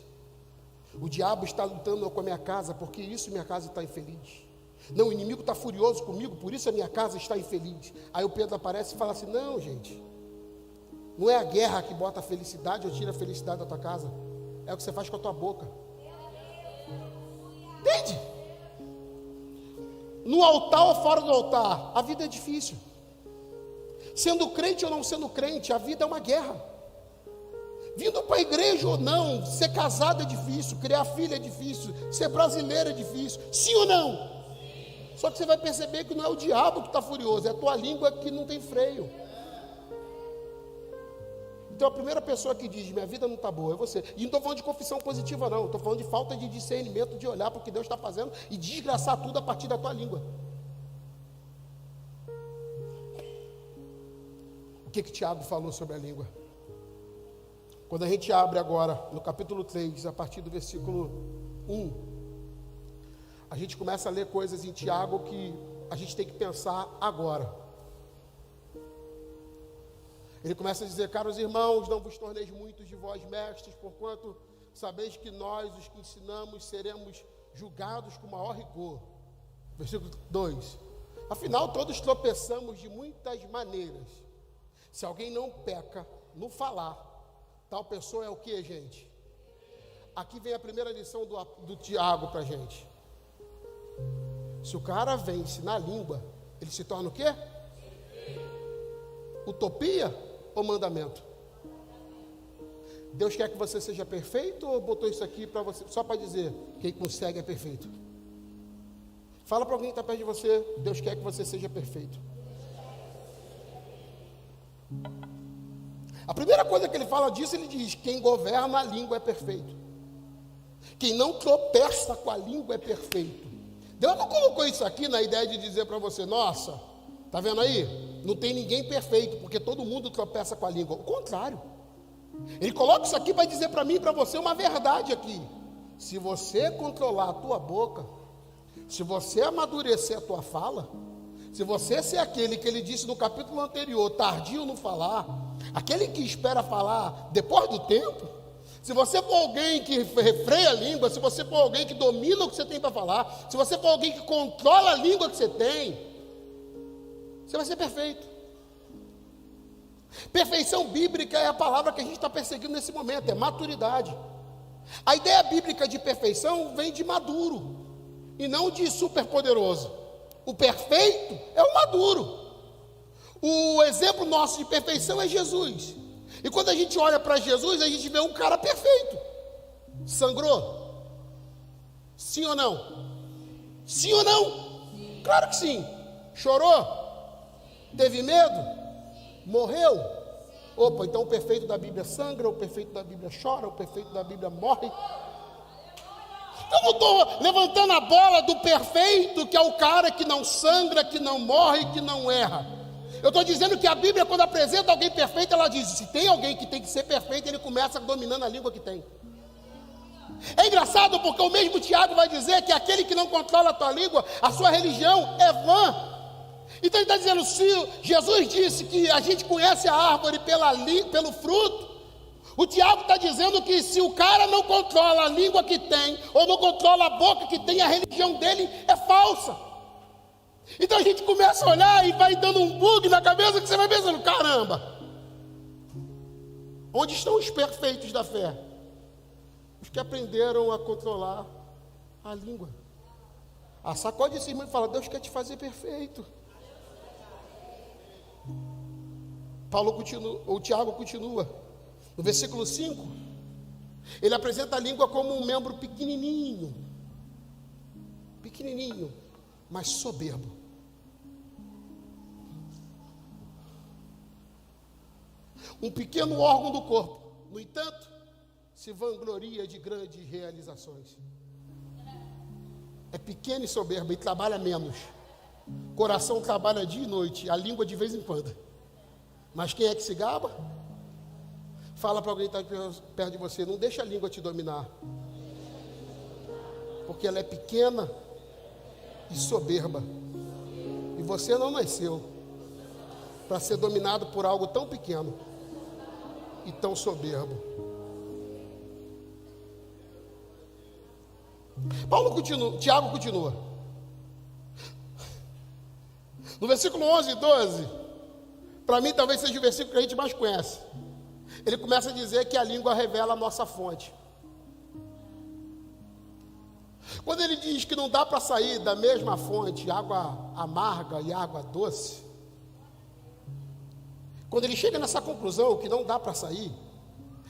O diabo está lutando com a minha casa, porque isso minha casa está infeliz. Não, o inimigo está furioso comigo, por isso a minha casa está infeliz. Aí o Pedro aparece e fala assim, não, gente, não é a guerra que bota a felicidade ou tira a felicidade da tua casa, é o que você faz com a tua boca. Entende? No altar ou fora do altar, a vida é difícil. Sendo crente ou não sendo crente, a vida é uma guerra. Vindo para a igreja ou não, ser casado é difícil, criar filho é difícil, ser brasileiro é difícil, sim ou não? Só que você vai perceber que não é o diabo que está furioso, é a tua língua que não tem freio. Então a primeira pessoa que diz, minha vida não está boa, é você. E não estou falando de confissão positiva não, estou falando de falta de discernimento, de olhar para o que Deus está fazendo e desgraçar tudo a partir da tua língua. O que Tiago falou sobre a língua? Quando a gente abre agora no capítulo 3, a partir do versículo 1, a gente começa a ler coisas em Tiago que a gente tem que pensar agora. Ele começa a dizer, caros irmãos, não vos torneis muitos de vós mestres, porquanto sabeis que nós, os que ensinamos, seremos julgados com maior rigor. Versículo 2, afinal todos tropeçamos de muitas maneiras. Se alguém não peca no falar, tal pessoa é o que, gente? Aqui vem a primeira lição do Tiago para a gente. Se o cara vence na língua, ele se torna o quê? Utopia ou mandamento? Deus quer que você seja perfeito ou botou isso aqui para você, só para dizer, quem consegue é perfeito? Fala para alguém que está perto de você, Deus quer que você seja perfeito. A primeira coisa que ele fala disso, ele diz, quem governa a língua é perfeito. Quem não tropeça com a língua é perfeito. Deus não colocou isso aqui na ideia de dizer para você, nossa, tá vendo aí? Não tem ninguém perfeito, porque todo mundo tropeça com a língua. Ao contrário. Ele coloca isso aqui para dizer para mim e para você uma verdade aqui. Se você controlar a tua boca, se você amadurecer a tua fala, se você ser aquele que ele disse no capítulo anterior, tardio no falar, aquele que espera falar depois do tempo, se você for alguém que refreia a língua, se você for alguém que domina o que você tem para falar, se você for alguém que controla a língua que você tem, você vai ser perfeito. Perfeição bíblica é a palavra que a gente está perseguindo nesse momento, é maturidade. A ideia bíblica de perfeição vem de maduro, e não de superpoderoso. O perfeito é o maduro. O exemplo nosso de perfeição é Jesus. E quando a gente olha para Jesus, a gente vê um cara perfeito. Sangrou? Sim ou não? Sim ou não? Claro que sim. Chorou? Teve medo? Morreu? Opa, então o perfeito da Bíblia sangra, o perfeito da Bíblia chora, o perfeito da Bíblia morre. Eu não estou levantando a bola do perfeito, que é o cara que não sangra, que não morre, que não erra. Eu estou dizendo que a Bíblia, quando apresenta alguém perfeito, ela diz, se tem alguém que tem que ser perfeito, ele começa dominando a língua que tem. É engraçado porque o mesmo Tiago vai dizer que aquele que não controla a tua língua, a sua religião é vã. Então ele está dizendo, se Jesus disse que a gente conhece a árvore pelo fruto, o Tiago está dizendo que se o cara não controla a língua que tem, ou não controla a boca que tem, a religião dele é falsa. Então a gente começa a olhar e vai dando um bug na cabeça que você vai pensando, caramba, onde estão os perfeitos da fé? Os que aprenderam a controlar a língua. Sacode esse irmão e fala, Deus quer te fazer perfeito. O Tiago continua. No versículo 5, ele apresenta a língua como um membro pequenininho, mas soberbo. Um pequeno órgão do corpo, no entanto, se vangloria de grandes realizações. É pequeno e soberbo e trabalha menos. O coração trabalha dia e noite, a língua de vez em quando. Mas quem é que se gaba? Fala para alguém que está perto de você, não deixa a língua te dominar. Porque ela é pequena e soberba. E você não nasceu para ser dominado por algo tão pequeno e tão soberbo. Tiago continua. No versículo 11 e 12, para mim talvez seja o versículo que a gente mais conhece. Ele começa a dizer que a língua revela a nossa fonte. Quando ele diz que não dá para sair da mesma fonte, água amarga e água doce, quando ele chega nessa conclusão que não dá para sair,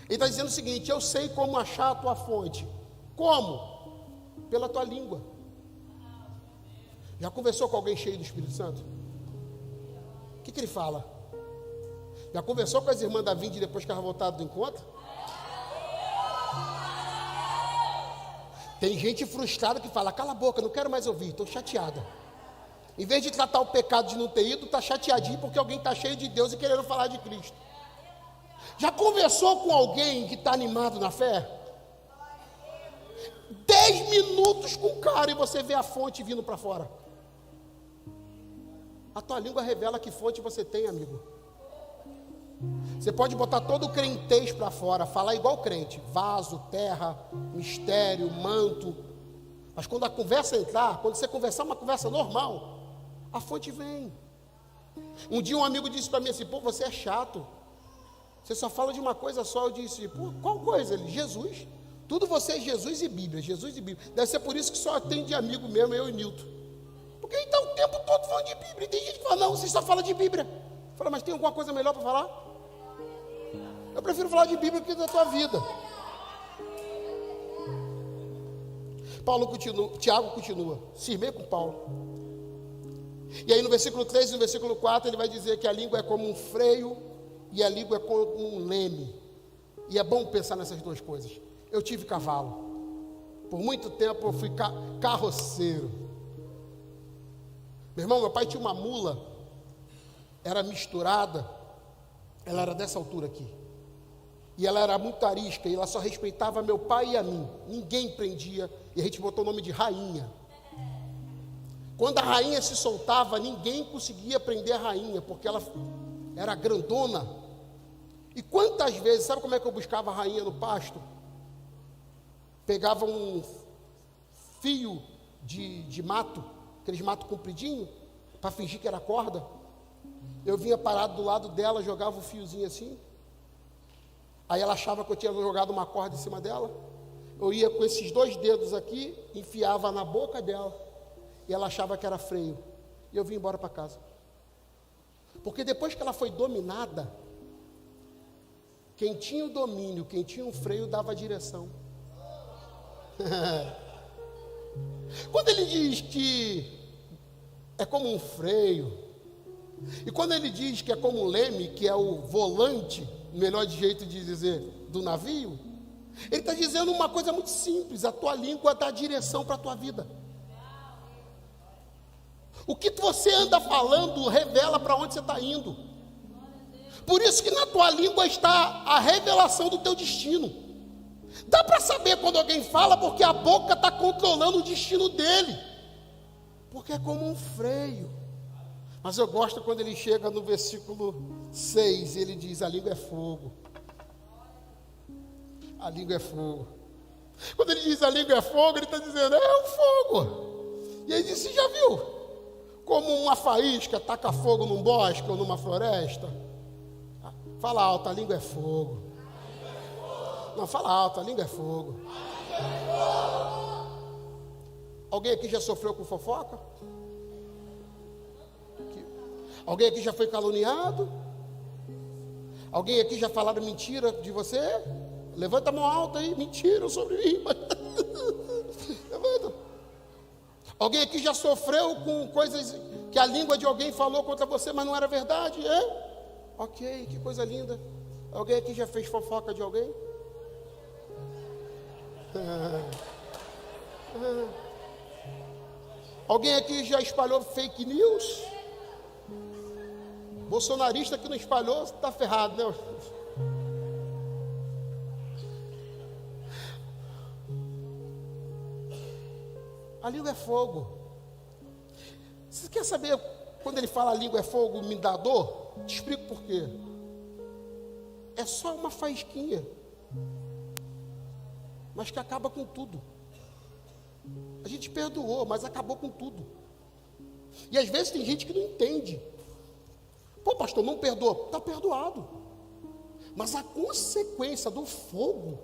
Ele está dizendo o seguinte: eu sei como achar a tua fonte. Como? Pela tua língua. Já conversou com alguém cheio do Espírito Santo? O que ele fala? Já conversou com as irmãs da Vinde depois que ela voltaram do encontro? Tem gente frustrada que fala: cala a boca, não quero mais ouvir, estou chateada. Em vez de tratar o pecado de não ter ido, está chateadinho porque alguém está cheio de Deus e querendo falar de Cristo. Já conversou com alguém que está animado na fé? 10 minutos com o cara e você vê a fonte vindo para fora. A tua língua revela que fonte você tem, amigo. Você pode botar todo o crentez para fora, falar igual crente: vaso, terra, mistério, manto. Mas quando a conversa entrar, quando você conversar uma conversa normal, a fonte vem. Um dia um amigo disse para mim assim: pô, você é chato, você só fala de uma coisa só. Eu disse: pô, qual coisa? Ele: Jesus. Tudo você é Jesus e Bíblia, Jesus e Bíblia. Deve ser por isso que só tem de amigo mesmo, eu e Nilton. Porque ele está o tempo todo falando de Bíblia. E tem gente que fala: não, você só fala de Bíblia. Eu falo: mas tem alguma coisa melhor para falar? Eu prefiro falar de Bíblia do que da tua vida. Paulo continua, Tiago continua, se irmei com Paulo. E aí no versículo 3 e no versículo 4 ele vai dizer que a língua é como um freio e a língua é como um leme. E é bom pensar nessas duas coisas. Eu tive cavalo. Por muito tempo eu fui carroceiro. Meu irmão, meu pai tinha uma mula, era misturada, ela era dessa altura aqui. E ela era muito arisca, e ela só respeitava meu pai e a mim. Ninguém prendia, e a gente botou o nome de rainha. Quando a rainha se soltava, ninguém conseguia prender a rainha, porque ela era grandona. E quantas vezes, sabe como é que eu buscava a rainha no pasto? Pegava um fio de mato, aqueles mato compridinho, para fingir que era corda. Eu vinha parado do lado dela, jogava o fiozinho assim. Aí ela achava que eu tinha jogado uma corda em cima dela. Eu ia com esses 2 dedos aqui, enfiava na boca dela, e ela achava que era freio. E eu vim embora para casa. Porque depois que ela foi dominada, quem tinha o domínio, quem tinha o freio, dava a direção. Quando ele diz que é como um freio, e quando ele diz que é como um leme, que é o volante, melhor jeito de dizer, do navio, ele está dizendo uma coisa muito simples: a tua língua dá direção para a tua vida. O que você anda falando revela para onde você está indo. Por isso que na tua língua está a revelação do teu destino. Dá para saber quando alguém fala, porque a boca está controlando o destino dele. Porque é como um freio. Mas eu gosto quando ele chega no versículo 6, ele diz: a língua é fogo. A língua é fogo. Quando ele diz a língua é fogo, ele está dizendo: é um fogo. E aí diz: você já viu como uma faísca taca fogo num bosque ou numa floresta? Fala alto: a língua é fogo. Não, fala alto: a língua é fogo. Alguém aqui já sofreu com fofoca? Alguém aqui já foi caluniado? Alguém aqui já falaram mentira de você? Levanta a mão alta aí: mentiram sobre mim. Levanta. Alguém aqui já sofreu com coisas que a língua de alguém falou contra você, mas não era verdade? É? Ok, que coisa linda. Alguém aqui já fez fofoca de alguém? Alguém aqui já espalhou fake news? Bolsonarista que não espalhou, está ferrado, né? A língua é fogo. Você quer saber quando ele fala a língua é fogo, me dá dor? Te explico por quê. É só uma faísquinha, mas que acaba com tudo. A gente perdoou, mas acabou com tudo. E às vezes tem gente que não entende. Pô, pastor, não perdoa. Está perdoado. Mas a consequência do fogo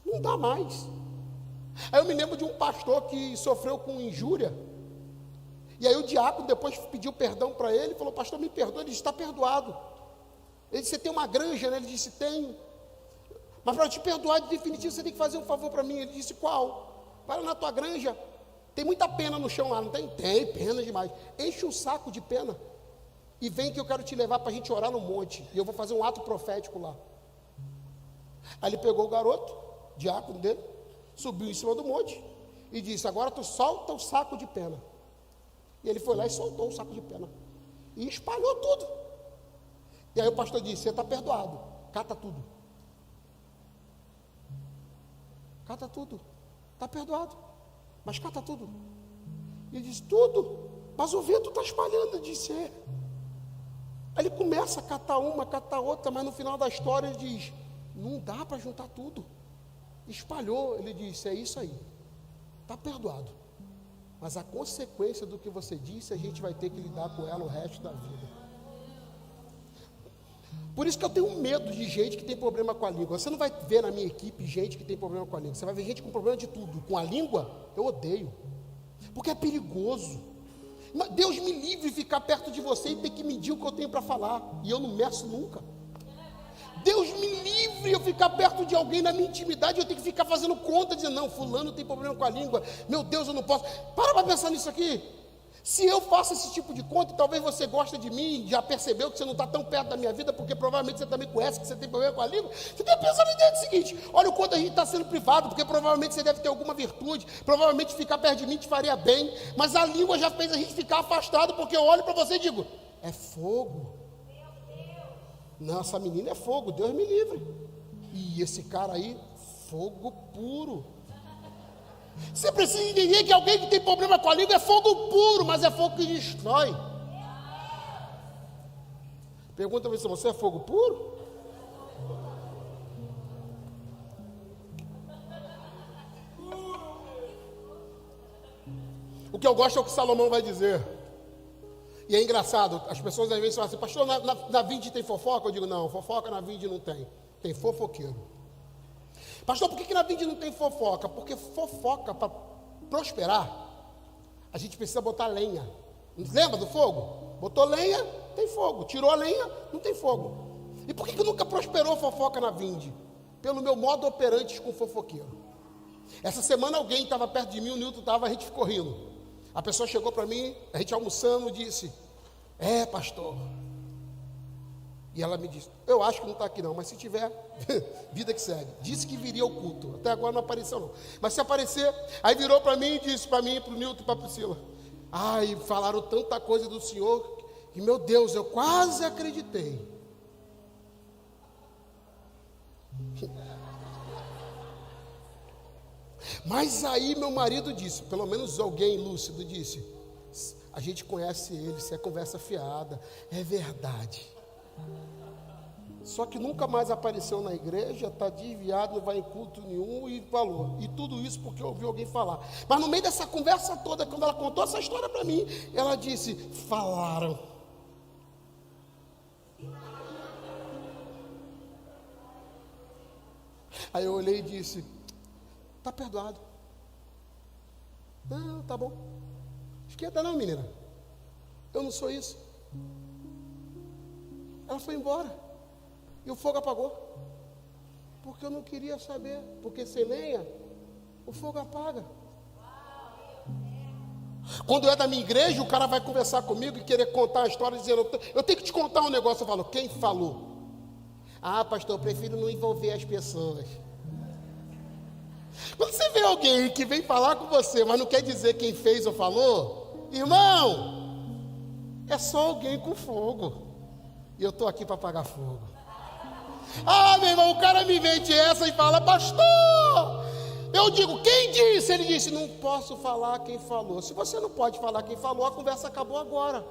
não dá mais. Aí eu me lembro de um pastor que sofreu com injúria. E aí o diácono depois pediu perdão para ele, falou: pastor, me perdoa. Ele disse: está perdoado. Ele disse: você tem uma granja, né? Ele disse: tenho. Mas para te perdoar de definitivo, você tem que fazer um favor para mim. Ele disse, qual? Vai lá na tua granja, tem muita pena no chão lá, não tem? Tem, pena demais. Enche um saco de pena e vem que eu quero te levar para a gente orar no monte. E eu vou fazer um ato profético lá. Aí ele pegou o garoto, diácono dele, subiu em cima do monte e disse, agora tu solta o saco de pena. E ele foi lá e soltou o saco de pena. E espalhou tudo. E aí o pastor disse, você está perdoado, cata tudo. Cata tudo, está perdoado, mas cata tudo. E ele disse, tudo, mas o vento está espalhando. Ele disse, é. Aí ele começa a catar uma, catar outra, mas no final da história ele diz, não dá para juntar tudo. Espalhou, ele disse, é isso aí, está perdoado. Mas a consequência do que você disse, a gente vai ter que lidar com ela o resto da vida. Por isso que eu tenho medo de gente que tem problema com a língua. Você não vai ver na minha equipe gente que tem problema com a língua. Você vai ver gente com problema de tudo. Com a língua, eu odeio. Porque é perigoso. Deus me livre de ficar perto de você e ter que medir o que eu tenho para falar. E eu não meço nunca. Deus me livre eu ficar perto de alguém na minha intimidade, eu tenho que ficar fazendo conta, dizendo, não, fulano tem problema com a língua. Meu Deus, eu não posso. Para pensar nisso aqui. Se eu faço esse tipo de conta, talvez você goste de mim, já percebeu que você não está tão perto da minha vida, porque provavelmente você também conhece que você tem problema com a língua. Você deve pensar na ideia do seguinte, olha o quanto a gente está sendo privado, porque provavelmente você deve ter alguma virtude, provavelmente ficar perto de mim te faria bem, mas a língua já fez a gente ficar afastado, porque eu olho para você e digo, é fogo. Não, essa menina é fogo, Deus me livre. E esse cara aí, fogo puro. Você precisa entender que alguém que tem problema com a língua é fogo puro, mas é fogo que destrói. Pergunta se você é fogo puro? O que eu gosto é o que Salomão vai dizer. E é engraçado, as pessoas às vezes falam assim, pastor, na Vinde tem fofoca? Eu digo, não, fofoca na Vinde não tem. Tem fofoqueiro. Pastor, por que na Vinde não tem fofoca? Porque fofoca, para prosperar, a gente precisa botar lenha. Lembra do fogo? Botou lenha, tem fogo. Tirou a lenha, não tem fogo. E por que nunca prosperou fofoca na Vinde? Pelo meu modo operante com fofoqueiro. Essa semana alguém estava perto de mim, o Nilton estava, a gente ficou rindo. A pessoa chegou para mim, a gente almoçando, disse, pastor. E ela me disse, eu acho que não está aqui não, mas se tiver, vida que segue. Disse que viria ao culto, até agora não apareceu não. Mas se aparecer, aí virou para mim e disse para mim, para o Nilton e para a Priscila, falaram tanta coisa do Senhor, que meu Deus, eu quase acreditei. Mas aí meu marido disse, pelo menos alguém lúcido disse, a gente conhece ele, isso é conversa fiada, é verdade. Só que nunca mais apareceu na igreja, está desviado, não vai em culto nenhum e falou. E tudo isso porque eu ouvi alguém falar. Mas no meio dessa conversa toda, quando ela contou essa história para mim, ela disse, falaram. Aí eu olhei e disse, está perdoado. Não, tá bom. Esquenta não, menina. Eu não sou isso. Ela foi embora. E o fogo apagou. Porque eu não queria saber. Porque sem lenha, o fogo apaga. Quando é da minha igreja, o cara vai conversar comigo e querer contar a história, dizendo, eu tenho que te contar um negócio. Eu falo, quem falou? Pastor, eu prefiro não envolver as pessoas. Quando você vê alguém que vem falar com você, mas não quer dizer quem fez ou falou, irmão, é só alguém com fogo. E eu estou aqui para apagar fogo. Meu irmão, o cara me vende essa e fala, pastor, eu digo, quem disse? Ele disse, não posso falar quem falou. Se você não pode falar quem falou, a conversa acabou agora.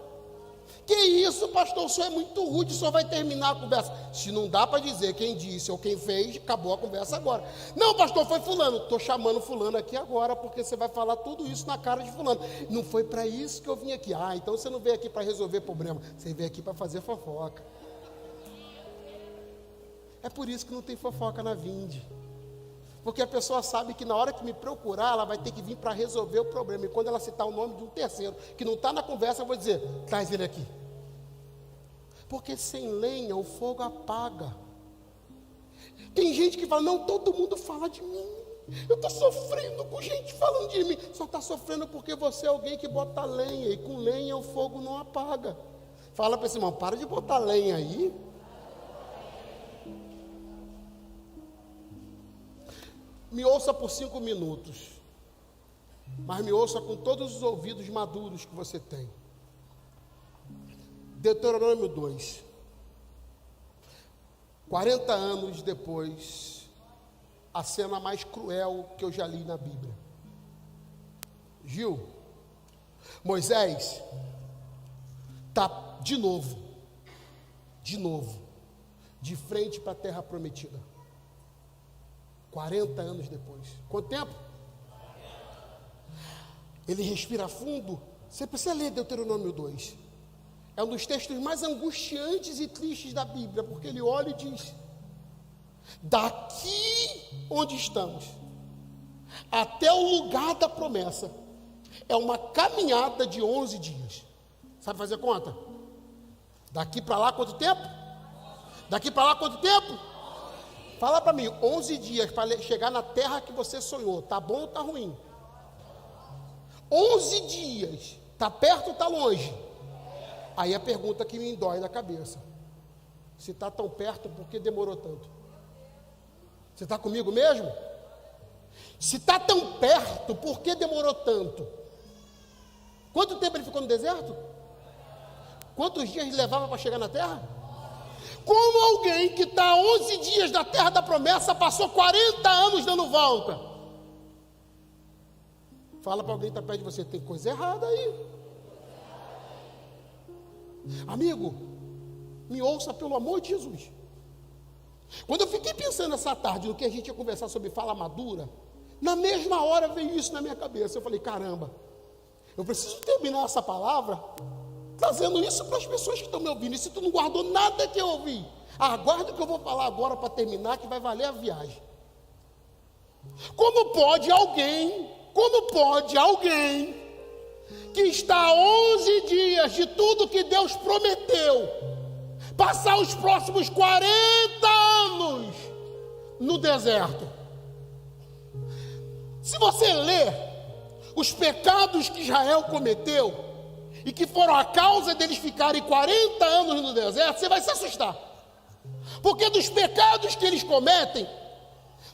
Que isso, pastor, o senhor é muito rude, o senhor vai terminar a conversa. Se não dá para dizer quem disse ou quem fez, acabou a conversa agora. Não, pastor, foi fulano. Estou chamando fulano aqui agora, porque você vai falar tudo isso na cara de fulano. Não foi para isso que eu vim aqui. Então você não veio aqui para resolver problema, você veio aqui para fazer fofoca. É por isso que não tem fofoca na Vinde. Porque a pessoa sabe que na hora que me procurar, ela vai ter que vir para resolver o problema. E quando ela citar o nome de um terceiro, que não está na conversa, eu vou dizer, traz ele aqui. Porque sem lenha o fogo apaga. Tem gente que fala, não, todo mundo fala de mim. Eu estou sofrendo com gente falando de mim. Só está sofrendo porque você é alguém que bota lenha, e com lenha o fogo não apaga. Fala para esse irmão, para de botar lenha aí. Me ouça por 5 minutos, mas me ouça com todos os ouvidos maduros que você tem. Deuteronômio 2. 40 anos depois, a cena mais cruel que eu já li na Bíblia. Gil, Moisés está de novo, de frente para a terra prometida. 40 anos depois. Quanto tempo? Ele respira fundo. Você precisa ler Deuteronômio 2. É um dos textos mais angustiantes e tristes da Bíblia, porque ele olha e diz: daqui onde estamos até o lugar da promessa é uma caminhada de 11 dias. Sabe fazer conta? Daqui para lá quanto tempo? Daqui para lá quanto tempo? Fala para mim, 11 dias para chegar na terra que você sonhou. Tá bom ou tá ruim? 11 dias. Tá perto ou tá longe? Aí a pergunta que me dói na cabeça: se tá tão perto, por que demorou tanto? Você está comigo mesmo? Se tá tão perto, por que demorou tanto? Quanto tempo ele ficou no deserto? Quantos dias ele levava para chegar na terra? Como alguém que está 11 dias da terra da promessa passou 40 anos dando volta? Fala para alguém que está perto de você, tem coisa errada aí. Amigo, me ouça pelo amor de Jesus. Quando eu fiquei pensando essa tarde no que a gente ia conversar sobre fala madura, na mesma hora veio isso na minha cabeça. Eu falei, caramba, eu preciso terminar essa palavra trazendo isso para as pessoas que estão me ouvindo. E se tu não guardou nada que eu ouvi, aguarda o que eu vou falar agora para terminar, que vai valer a viagem. Como pode alguém que está a 11 dias de tudo que Deus prometeu, passar os próximos 40 anos no deserto? Se você ler os pecados que Israel cometeu, e que foram a causa deles ficarem 40 anos no deserto, você vai se assustar. Porque dos pecados que eles cometem,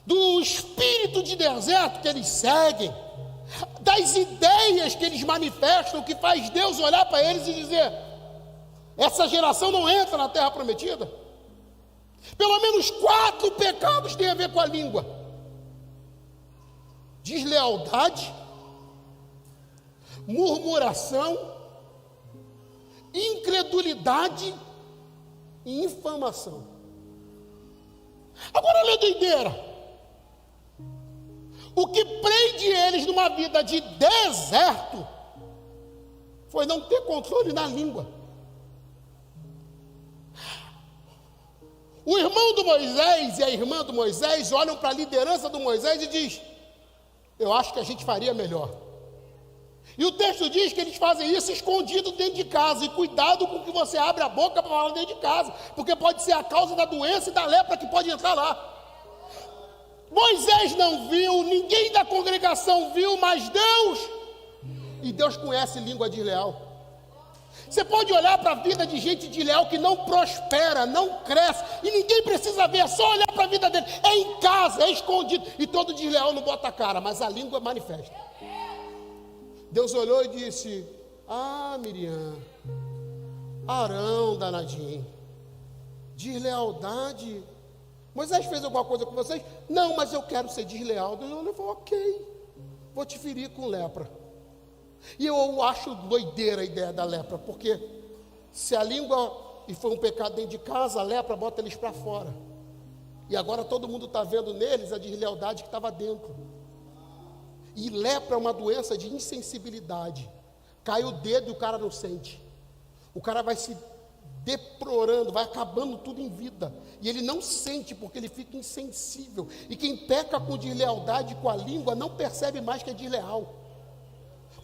do espírito de deserto que eles seguem, das ideias que eles manifestam, que faz Deus olhar para eles e dizer: essa geração não entra na terra prometida. Pelo menos 4 pecados têm a ver com a língua: deslealdade, murmuração, incredulidade e infamação. Agora olha a doideira. O que prende eles numa vida de deserto foi não ter controle na língua. O irmão do Moisés e a irmã do Moisés olham para a liderança do Moisés e diz: eu acho que a gente faria melhor. E o texto diz que eles fazem isso escondido dentro de casa. E cuidado com que você abre a boca para falar dentro de casa, porque pode ser a causa da doença e da lepra que pode entrar lá. Moisés não viu, ninguém da congregação viu, mas Deus. E Deus conhece língua desleal. Você pode olhar para a vida de gente desleal que não prospera, não cresce, e ninguém precisa ver, é só olhar para a vida dele. É em casa, é escondido. E todo desleal não bota a cara, mas a língua manifesta. Deus olhou e disse: ah, Miriam, Arão danadinho, deslealdade. Moisés fez alguma coisa com vocês? Não, mas eu quero ser desleal. Deus falou: ok, vou te ferir com lepra. E eu acho doideira a ideia da lepra, porque se a língua, e foi um pecado dentro de casa, a lepra bota eles para fora. E agora todo mundo está vendo neles a deslealdade que estava dentro. E lepra é uma doença de insensibilidade. Cai o dedo e o cara não sente. O cara vai se deplorando, vai acabando tudo em vida. E ele não sente porque ele fica insensível. E quem peca com deslealdade com a língua não percebe mais que é desleal.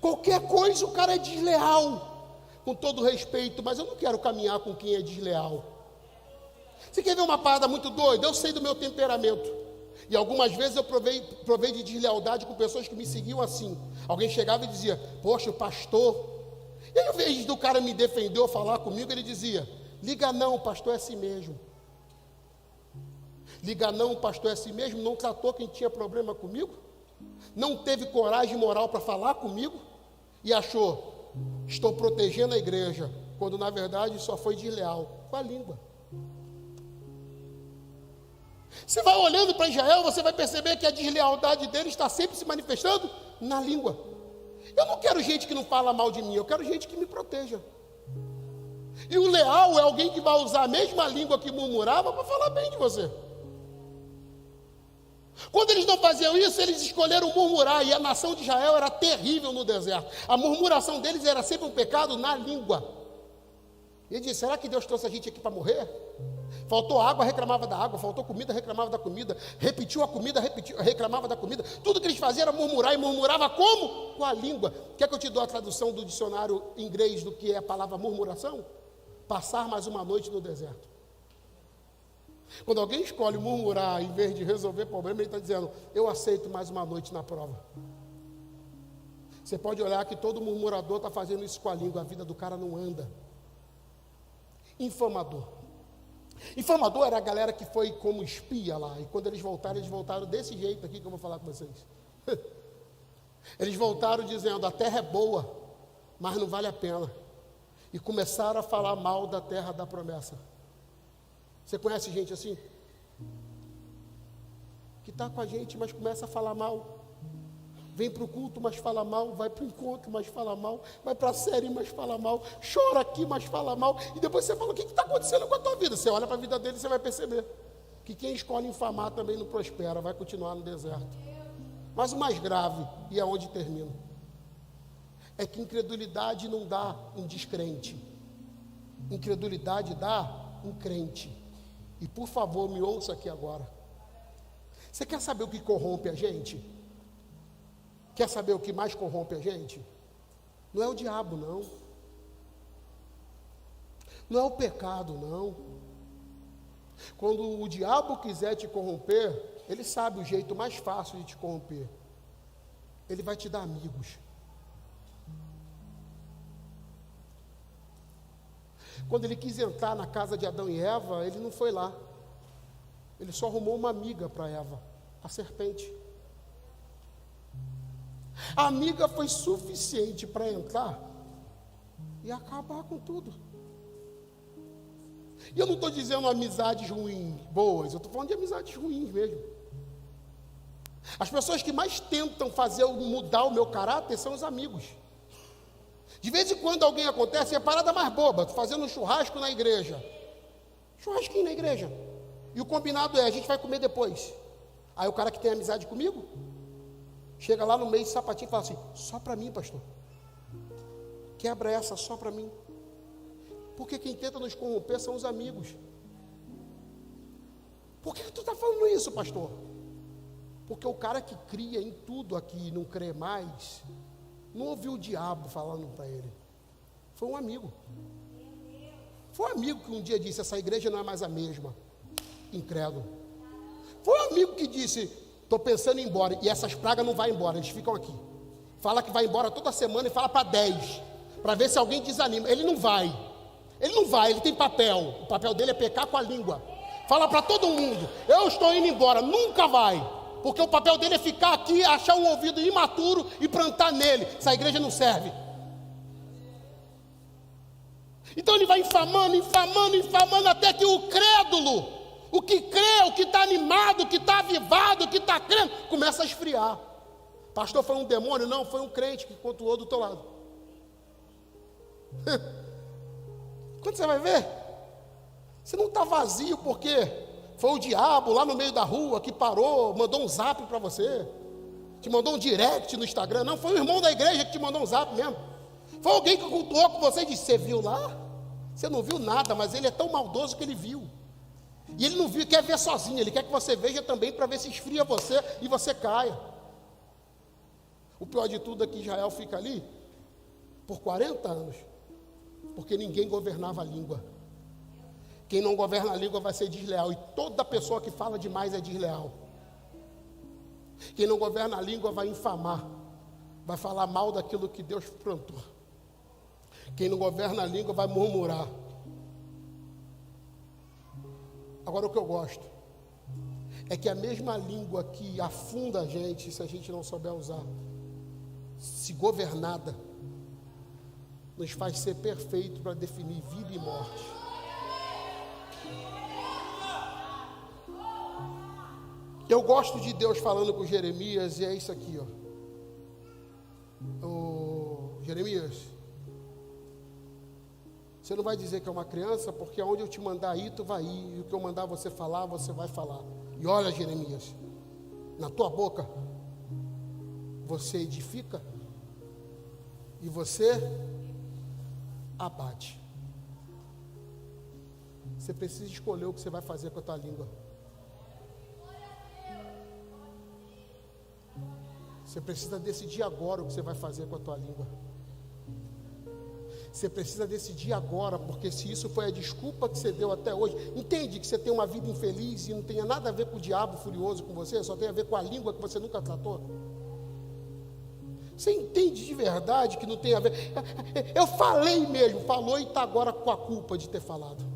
Qualquer coisa o cara é desleal. Com todo respeito, mas eu não quero caminhar com quem é desleal. Você quer ver uma parada muito doida? Eu sei do meu temperamento. E algumas vezes eu provei de deslealdade com pessoas que me seguiam assim. Alguém chegava e dizia, poxa, o pastor. E aí, ao invés do cara me defender ou falar comigo, ele dizia, liga não, o pastor é assim mesmo. Liga não, o pastor é assim mesmo. Não tratou quem tinha problema comigo? Não teve coragem moral para falar comigo? E achou, estou protegendo a igreja, quando na verdade só foi desleal com a língua. Você vai olhando para Israel, você vai perceber que a deslealdade dele está sempre se manifestando na língua. Eu não quero gente que não fala mal de mim, eu quero gente que me proteja. E o leal é alguém que vai usar a mesma língua que murmurava para falar bem de você. Quando eles não faziam isso, eles escolheram murmurar, e a nação de Israel era terrível no deserto. A murmuração deles era sempre um pecado na língua. E ele disse, será que Deus trouxe a gente aqui para morrer? Faltou água, reclamava da água. Faltou comida, reclamava da comida. Repetiu a comida, reclamava da comida. Tudo que eles faziam era murmurar, e murmurava como? Com a língua. Quer que eu te dou a tradução do dicionário inglês do que é a palavra murmuração? Passar mais uma noite no deserto. Quando alguém escolhe murmurar em vez de resolver problema, ele está dizendo, eu aceito mais uma noite na prova. Você pode olhar que todo murmurador está fazendo isso com a língua, a vida do cara não anda. Infamador. Infamador era a galera que foi como espia lá, e quando eles voltaram desse jeito aqui que eu vou falar com vocês. Eles voltaram dizendo, a terra é boa, mas não vale a pena. E começaram a falar mal da terra da promessa. Você conhece gente assim? Que está com a gente, mas começa a falar mal. Vem para o culto, mas fala mal. Vai para o encontro, mas fala mal. Vai para a série, mas fala mal. Chora aqui, mas fala mal. E depois você fala, o que está acontecendo com a tua vida? Você olha para a vida dele e você vai perceber que quem escolhe infamar também não prospera, vai continuar no deserto. Mas o mais grave, e aonde termina, é que incredulidade não dá um descrente. Incredulidade dá um crente. E por favor, me ouça aqui agora. Você quer saber o que corrompe a gente? Quer saber o que mais corrompe a gente? Não é o diabo, não. Não é o pecado, não. Quando o diabo quiser te corromper, ele sabe o jeito mais fácil de te corromper. Ele vai te dar amigos. Quando ele quis entrar na casa de Adão e Eva, ele não foi lá. Ele só arrumou uma amiga para Eva, a serpente. A amiga foi suficiente para entrar e acabar com tudo. E eu não estou dizendo amizades ruins, boas, eu estou falando de amizades ruins mesmo. As pessoas que mais tentam fazer eu mudar o meu caráter são os amigos. De vez em quando alguém acontece, é a parada mais boba, tô fazendo um churrasco na igreja. Churrasquinho na igreja. E o combinado é, a gente vai comer depois. Aí o cara que tem amizade comigo, chega lá no meio de sapatinho e fala assim, só para mim, pastor. Quebra essa só para mim. Porque quem tenta nos corromper são os amigos. Por que tu está falando isso, pastor? Porque o cara que cria em tudo aqui e não crê mais, não ouviu o diabo falando para ele. Foi um amigo. Foi um amigo que um dia disse, essa igreja não é mais a mesma. Incrédulo. Foi um amigo que disse, estou pensando em ir embora, e essas pragas não vão embora, eles ficam aqui. Fala que vai embora toda semana e fala para 10, para ver se alguém desanima. Ele não vai, ele tem papel, o papel dele é pecar com a língua. Fala para todo mundo, eu estou indo embora, nunca vai, porque o papel dele é ficar aqui, achar um ouvido imaturo e plantar nele. Essa igreja não serve. Então ele vai infamando, até que o crédulo, o que crê, o que está animado, o que está avivado, o que está crendo, começa a esfriar. Pastor, foi um demônio? Não, foi um crente que continuou do teu lado. Quando você vai ver, você não está vazio porque foi o diabo lá no meio da rua que parou, mandou um zap para você, te mandou um direct no Instagram. Não, foi o irmão da igreja que te mandou um zap mesmo. Foi alguém que cultuou com você e disse, você viu lá? Você não viu nada, mas ele é tão maldoso que ele viu. E ele não viu, quer ver sozinho, ele quer que você veja também para ver se esfria você e você caia. O pior de tudo é que Israel fica ali por 40 anos, porque ninguém governava a língua. Quem não governa a língua vai ser desleal. E toda pessoa que fala demais é desleal. Quem não governa a língua vai infamar. Vai falar mal daquilo que Deus plantou. Quem não governa a língua vai murmurar. Agora, o que eu gosto é que a mesma língua que afunda a gente, se a gente não souber usar, se governada, nos faz ser perfeito para definir vida e morte. Eu gosto de Deus falando com Jeremias, e é isso aqui, Jeremias, você não vai dizer que é uma criança, porque aonde eu te mandar ir, tu vai ir, e o que eu mandar você falar, você vai falar. E olha, Jeremias, na tua boca você edifica e você abate. Você precisa escolher o que você vai fazer com a tua língua. Você precisa decidir agora o que você vai fazer com a tua língua. Você precisa decidir agora, porque se isso foi a desculpa que você deu até hoje, entende que você tem uma vida infeliz e não tem nada a ver com o diabo furioso com você, só tem a ver com a língua que você nunca tratou? Você entende de verdade que não tem a ver? Eu falei mesmo, falou e está agora com a culpa de ter falado.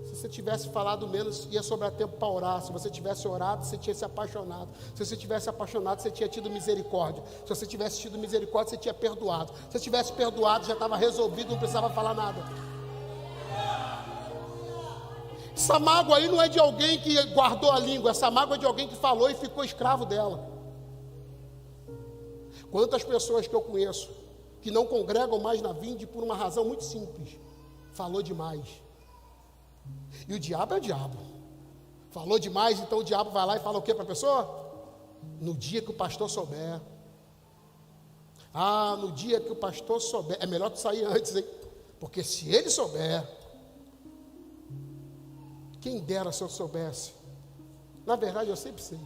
Se você tivesse falado menos, ia sobrar tempo para orar. Se você tivesse orado, você tinha se apaixonado. Se você tivesse apaixonado, você tinha tido misericórdia. Se você tivesse tido misericórdia, você tinha perdoado. Se você tivesse perdoado, já estava resolvido, não precisava falar nada. Essa mágoa aí não é de alguém que guardou a língua. Essa mágoa é de alguém que falou e ficou escravo dela. Quantas pessoas que eu conheço que não congregam mais na Vinde por uma razão muito simples: falou demais. E o diabo é o diabo. Falou demais, então o diabo vai lá e fala o que para a pessoa? No dia que o pastor souber. Ah, no dia que o pastor souber. É melhor tu sair antes, hein? Porque se ele souber, quem dera se eu soubesse. Na verdade eu sempre sei.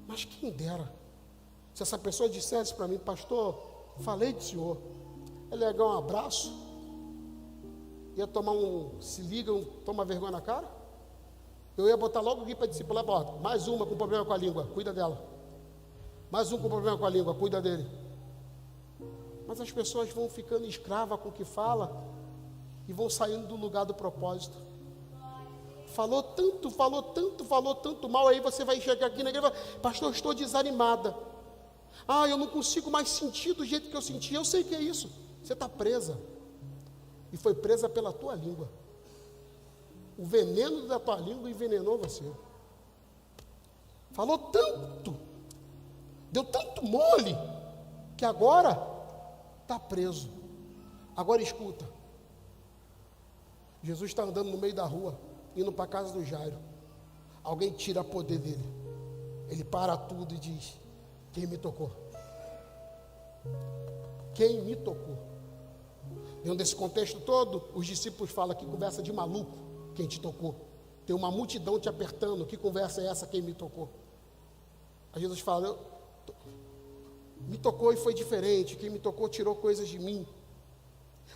Mas quem dera se essa pessoa dissesse para mim: pastor, falei do senhor, é legal, um abraço. Ia tomar se liga, toma vergonha na cara. Eu ia botar logo alguém para discipular, bota, mais uma com problema com a língua, cuida dela. Mais um com problema com a língua, cuida dele. Mas as pessoas vão ficando escravas com o que fala e vão saindo do lugar do propósito. Falou tanto mal, aí você vai chegar aqui na igreja e falar: pastor, eu estou desanimada. Ah, eu não consigo mais sentir do jeito que eu senti. Eu sei que é isso. Você está presa. E foi presa pela tua língua. O veneno da tua língua envenenou você. Falou tanto, deu tanto mole, que agora está preso. Agora escuta. Jesus está andando no meio da rua, indo para a casa do Jairo. Alguém tira poder dele. Ele para tudo e diz: quem me tocou? Quem me tocou? Dentro desse contexto todo, os discípulos falam: que conversa de maluco, quem te tocou? Tem uma multidão te apertando, que conversa é essa, quem me tocou? Aí Jesus fala: me tocou e foi diferente, quem me tocou tirou coisas de mim.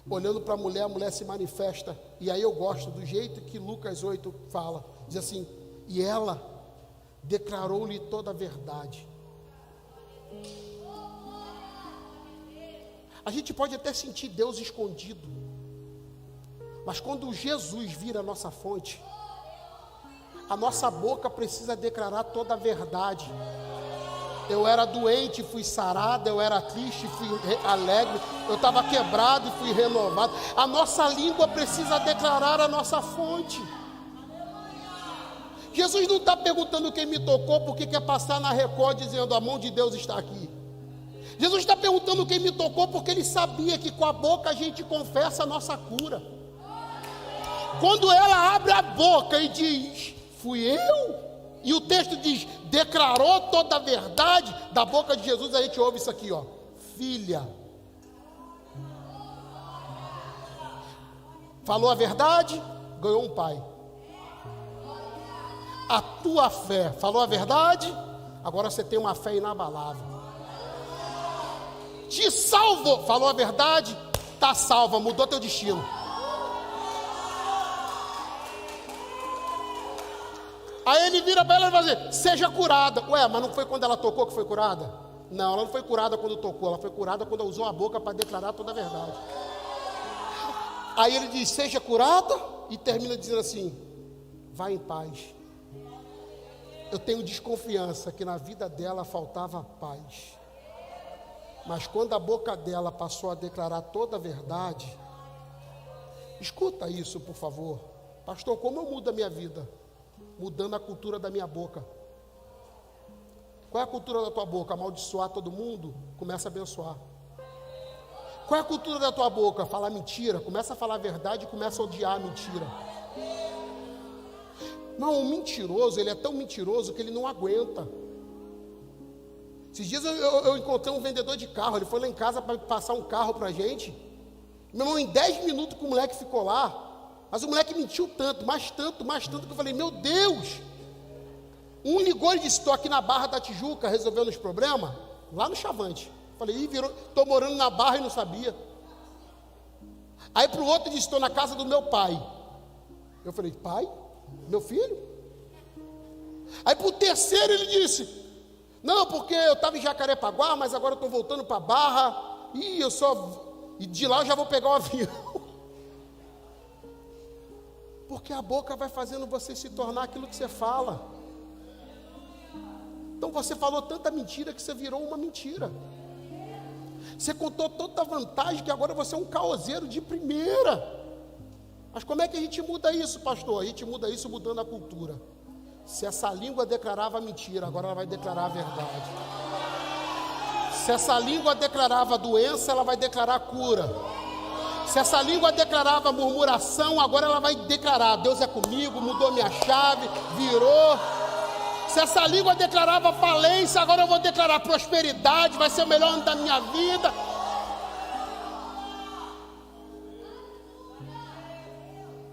Olhando para a mulher se manifesta, e aí eu gosto do jeito que Lucas 8 fala, diz assim: e ela declarou-lhe toda a verdade. A gente pode até sentir Deus escondido, mas quando Jesus vira a nossa fonte, a nossa boca precisa declarar toda a verdade. Eu era doente, fui sarado, eu era triste, fui alegre, eu estava quebrado e fui renovado. A nossa língua precisa declarar a nossa fonte. Jesus não está perguntando quem me tocou porque quer passar na Record dizendo: a mão de Deus está aqui. Jesus está perguntando quem me tocou porque ele sabia que com a boca a gente confessa a nossa cura. Quando ela abre a boca e diz: fui eu, e o texto diz: declarou toda a verdade, da boca de Jesus a gente ouve isso aqui, ó: filha. Falou a verdade, ganhou um pai. A tua fé, falou a verdade, agora você tem uma fé inabalável. Te salvou, falou a verdade, está salva, mudou teu destino. Aí ele vira para ela e vai dizer, seja curada. Ué, mas não foi quando ela tocou que foi curada? Não, ela não foi curada quando tocou, ela foi curada quando usou a boca para declarar toda a verdade. Aí ele diz, seja curada, e termina dizendo assim, vai em paz. Eu tenho desconfiança que na vida dela faltava paz. Mas quando a boca dela passou a declarar toda a verdade, escuta isso, por favor. Pastor, como eu mudo a minha vida? Mudando a cultura da minha boca. Qual é a cultura da tua boca? Amaldiçoar todo mundo? Começa a abençoar. Qual é a cultura da tua boca? Falar mentira? Começa a falar a verdade e começa a odiar a mentira. Não, o mentiroso, ele é tão mentiroso que ele não aguenta. Esses dias eu encontrei um vendedor de carro, ele foi lá em casa para passar um carro para a gente. Meu irmão, em 10 minutos que o moleque ficou lá, mas o moleque mentiu tanto, que eu falei, meu Deus! Um ligou e disse, estou aqui na Barra da Tijuca, resolvendo os problemas, lá no Chavante. Falei, estou morando na Barra e não sabia. Aí para o outro disse, estou na casa do meu pai. Eu falei, pai? Meu filho? Aí para o terceiro ele disse, não, porque eu estava em Jacarepaguá, mas agora eu estou voltando para a Barra, e de lá eu já vou pegar o avião. Porque a boca vai fazendo você se tornar aquilo que você fala. Então você falou tanta mentira que você virou uma mentira. Você contou tanta vantagem que agora você é um caoseiro de primeira. Mas como é que a gente muda isso, pastor? A gente muda isso mudando a cultura. Se essa língua declarava mentira, agora ela vai declarar a verdade. Se essa língua declarava doença, ela vai declarar cura. Se essa língua declarava murmuração, agora ela vai declarar, Deus é comigo, mudou minha chave, virou. Se essa língua declarava falência, agora eu vou declarar prosperidade, vai ser o melhor ano da minha vida.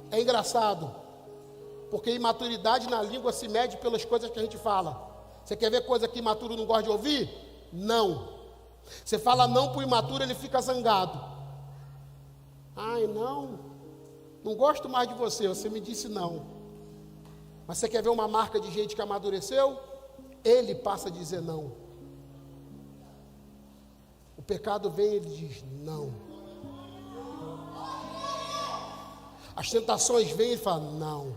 É engraçado, porque imaturidade na língua se mede pelas coisas que a gente fala. Você quer ver coisa que imaturo não gosta de ouvir? Não. Você fala não para o imaturo, ele fica zangado. Ai, não gosto mais de você, você me disse não. Mas você quer ver uma marca de gente que amadureceu? Ele passa a dizer não. O pecado vem e ele diz não. As tentações vêm e ele fala não.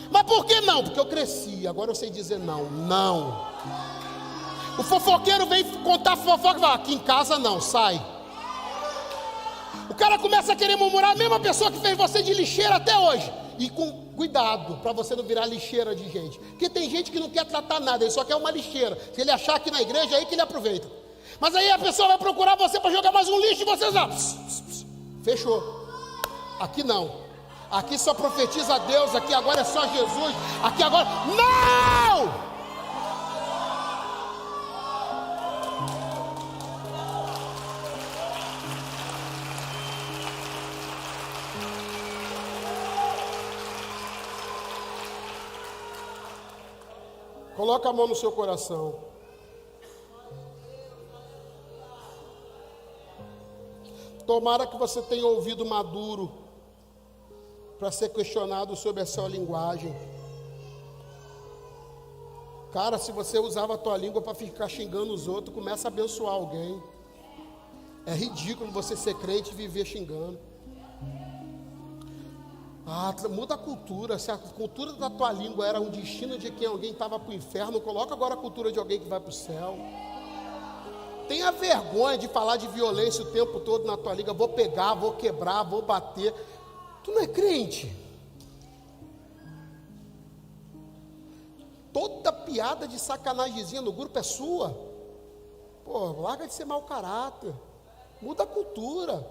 Mas por que não? Porque eu cresci, agora eu sei dizer não. Não. O fofoqueiro vem contar fofoca e fala, aqui em casa não, sai. O cara começa a querer murmurar, a mesma pessoa que fez você de lixeira até hoje. E com cuidado, para você não virar lixeira de gente. Porque tem gente que não quer tratar nada, ele só quer uma lixeira. Se ele achar aqui na igreja, é aí que ele aproveita. Mas aí a pessoa vai procurar você para jogar mais um lixo e você já... Fechou. Aqui não. Aqui só profetiza Deus, aqui agora é só Jesus. Aqui agora... Não! Coloca a mão no seu coração. Tomara que você tenha ouvido maduro para ser questionado sobre a sua linguagem. Cara, se você usava a tua língua para ficar xingando os outros, começa a abençoar alguém. É ridículo você ser crente e viver xingando. Muda a cultura. Se a cultura da tua língua era um destino de quem alguém estava para o inferno, coloca agora a cultura de alguém que vai para o céu. Tenha vergonha de falar de violência o tempo todo na tua língua. Vou pegar, vou quebrar, vou bater. Tu não é crente? Toda piada de sacanagemzinha no grupo é sua. Pô, larga de ser mau caráter. Muda a cultura.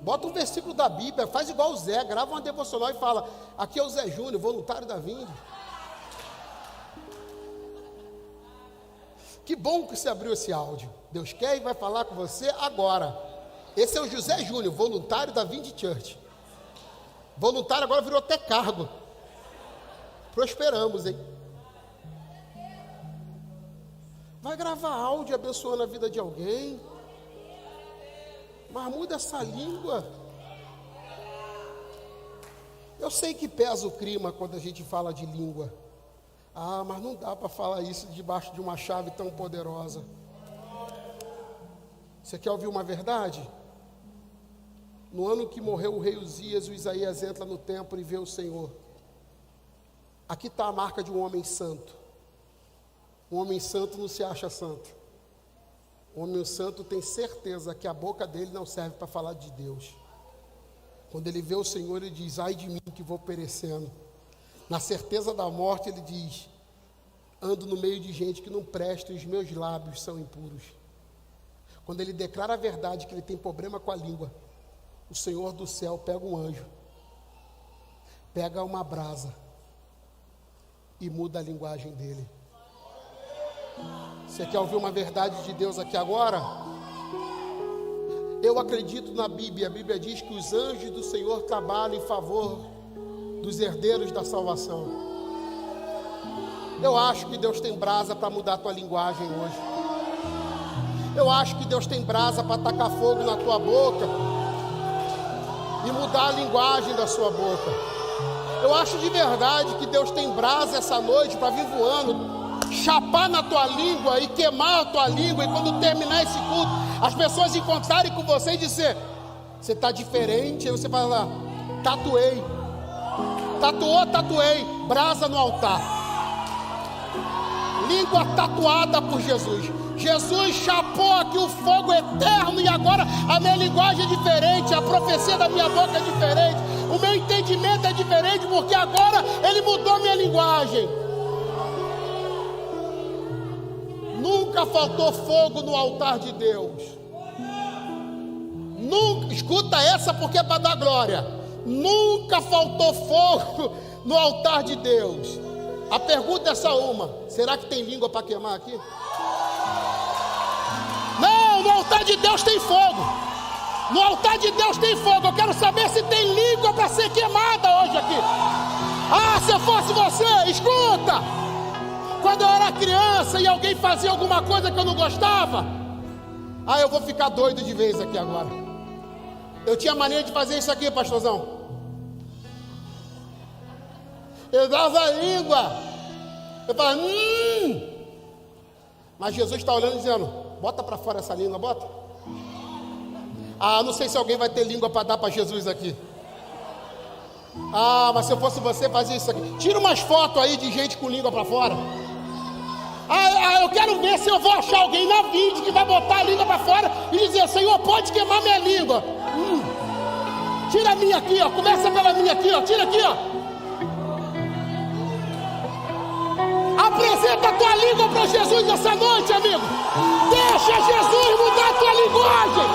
Bota um versículo da Bíblia, faz igual o Zé, grava uma devocional e fala, aqui é o Zé Júnior, voluntário da Vinde. Que bom que você abriu esse áudio. Deus quer e vai falar com você agora. Esse é o José Júnior, voluntário da Vinde Church. Voluntário agora virou até cargo. Prosperamos, hein? Vai gravar áudio abençoando a vida de alguém. Mas muda essa língua. Eu sei que pesa o clima quando a gente fala de língua. Ah, mas não dá para falar isso debaixo de uma chave tão poderosa. Você quer ouvir uma verdade? No ano que morreu o rei Uzias, o Isaías entra no templo e vê o Senhor. Aqui está a marca de um homem santo. Um homem santo não se acha santo. O homem santo tem certeza que a boca dele não serve para falar de Deus. Quando ele vê o Senhor, ele diz: ai de mim que vou perecendo. Na certeza da morte, ele diz: ando no meio de gente que não presta e os meus lábios são impuros. Quando ele declara a verdade que ele tem problema com a língua, o Senhor do céu pega um anjo, pega uma brasa e muda a linguagem dele. Você quer ouvir uma verdade de Deus aqui agora? Eu acredito na Bíblia. A Bíblia diz que os anjos do Senhor trabalham em favor dos herdeiros da salvação. Eu acho que Deus tem brasa para mudar a tua linguagem hoje. Eu acho que Deus tem brasa para tacar fogo na tua boca e mudar a linguagem da sua boca. Eu acho de verdade que Deus tem brasa essa noite para vir voando, chapar na tua língua e queimar a tua língua, e quando terminar esse culto, as pessoas encontrarem com você e dizer: você está diferente. Aí você vai lá: tatuei. Tatuou, tatuei. Brasa no altar. Língua tatuada por Jesus. Jesus chapou aqui o fogo eterno, e agora a minha linguagem é diferente, a profecia da minha boca é diferente, o meu entendimento é diferente, porque agora Ele mudou a minha linguagem. Nunca faltou fogo no altar de Deus. Nunca, escuta essa porque é para dar glória. Nunca faltou fogo no altar de Deus. A pergunta é só uma: será que tem língua para queimar aqui? Não, no altar de Deus tem fogo. No altar de Deus tem fogo. Eu quero saber se tem língua para ser queimada hoje aqui. Ah, se eu fosse você, escuta. Quando eu era criança e alguém fazia alguma coisa que eu não gostava, eu vou ficar doido de vez aqui agora. Eu tinha mania de fazer isso aqui, pastorzão. Eu dava a língua. Eu falava: Mas Jesus está olhando e dizendo: bota para fora essa língua, bota. Não sei se alguém vai ter língua para dar para Jesus aqui. Mas se eu fosse você, fazia isso aqui. Tira umas fotos aí de gente com língua para fora. Eu quero ver se eu vou achar alguém na vídeo que vai botar a língua para fora e dizer: Senhor, pode queimar minha língua. Tira a minha aqui, ó. Começa pela minha aqui, ó. Tira aqui, ó. Apresenta a tua língua para Jesus essa noite, amigo. Deixa Jesus mudar a tua linguagem.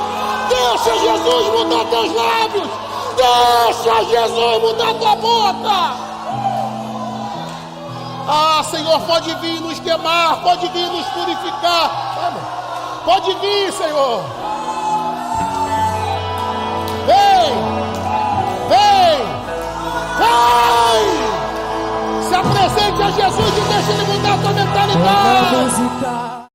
Deixa Jesus mudar teus lábios. Deixa Jesus mudar a tua boca. Senhor, pode vir nos queimar, pode vir nos purificar. Pode vir, Senhor. Vem, vem, vem. Se apresente a Jesus e deixa Ele mudar a tua mentalidade.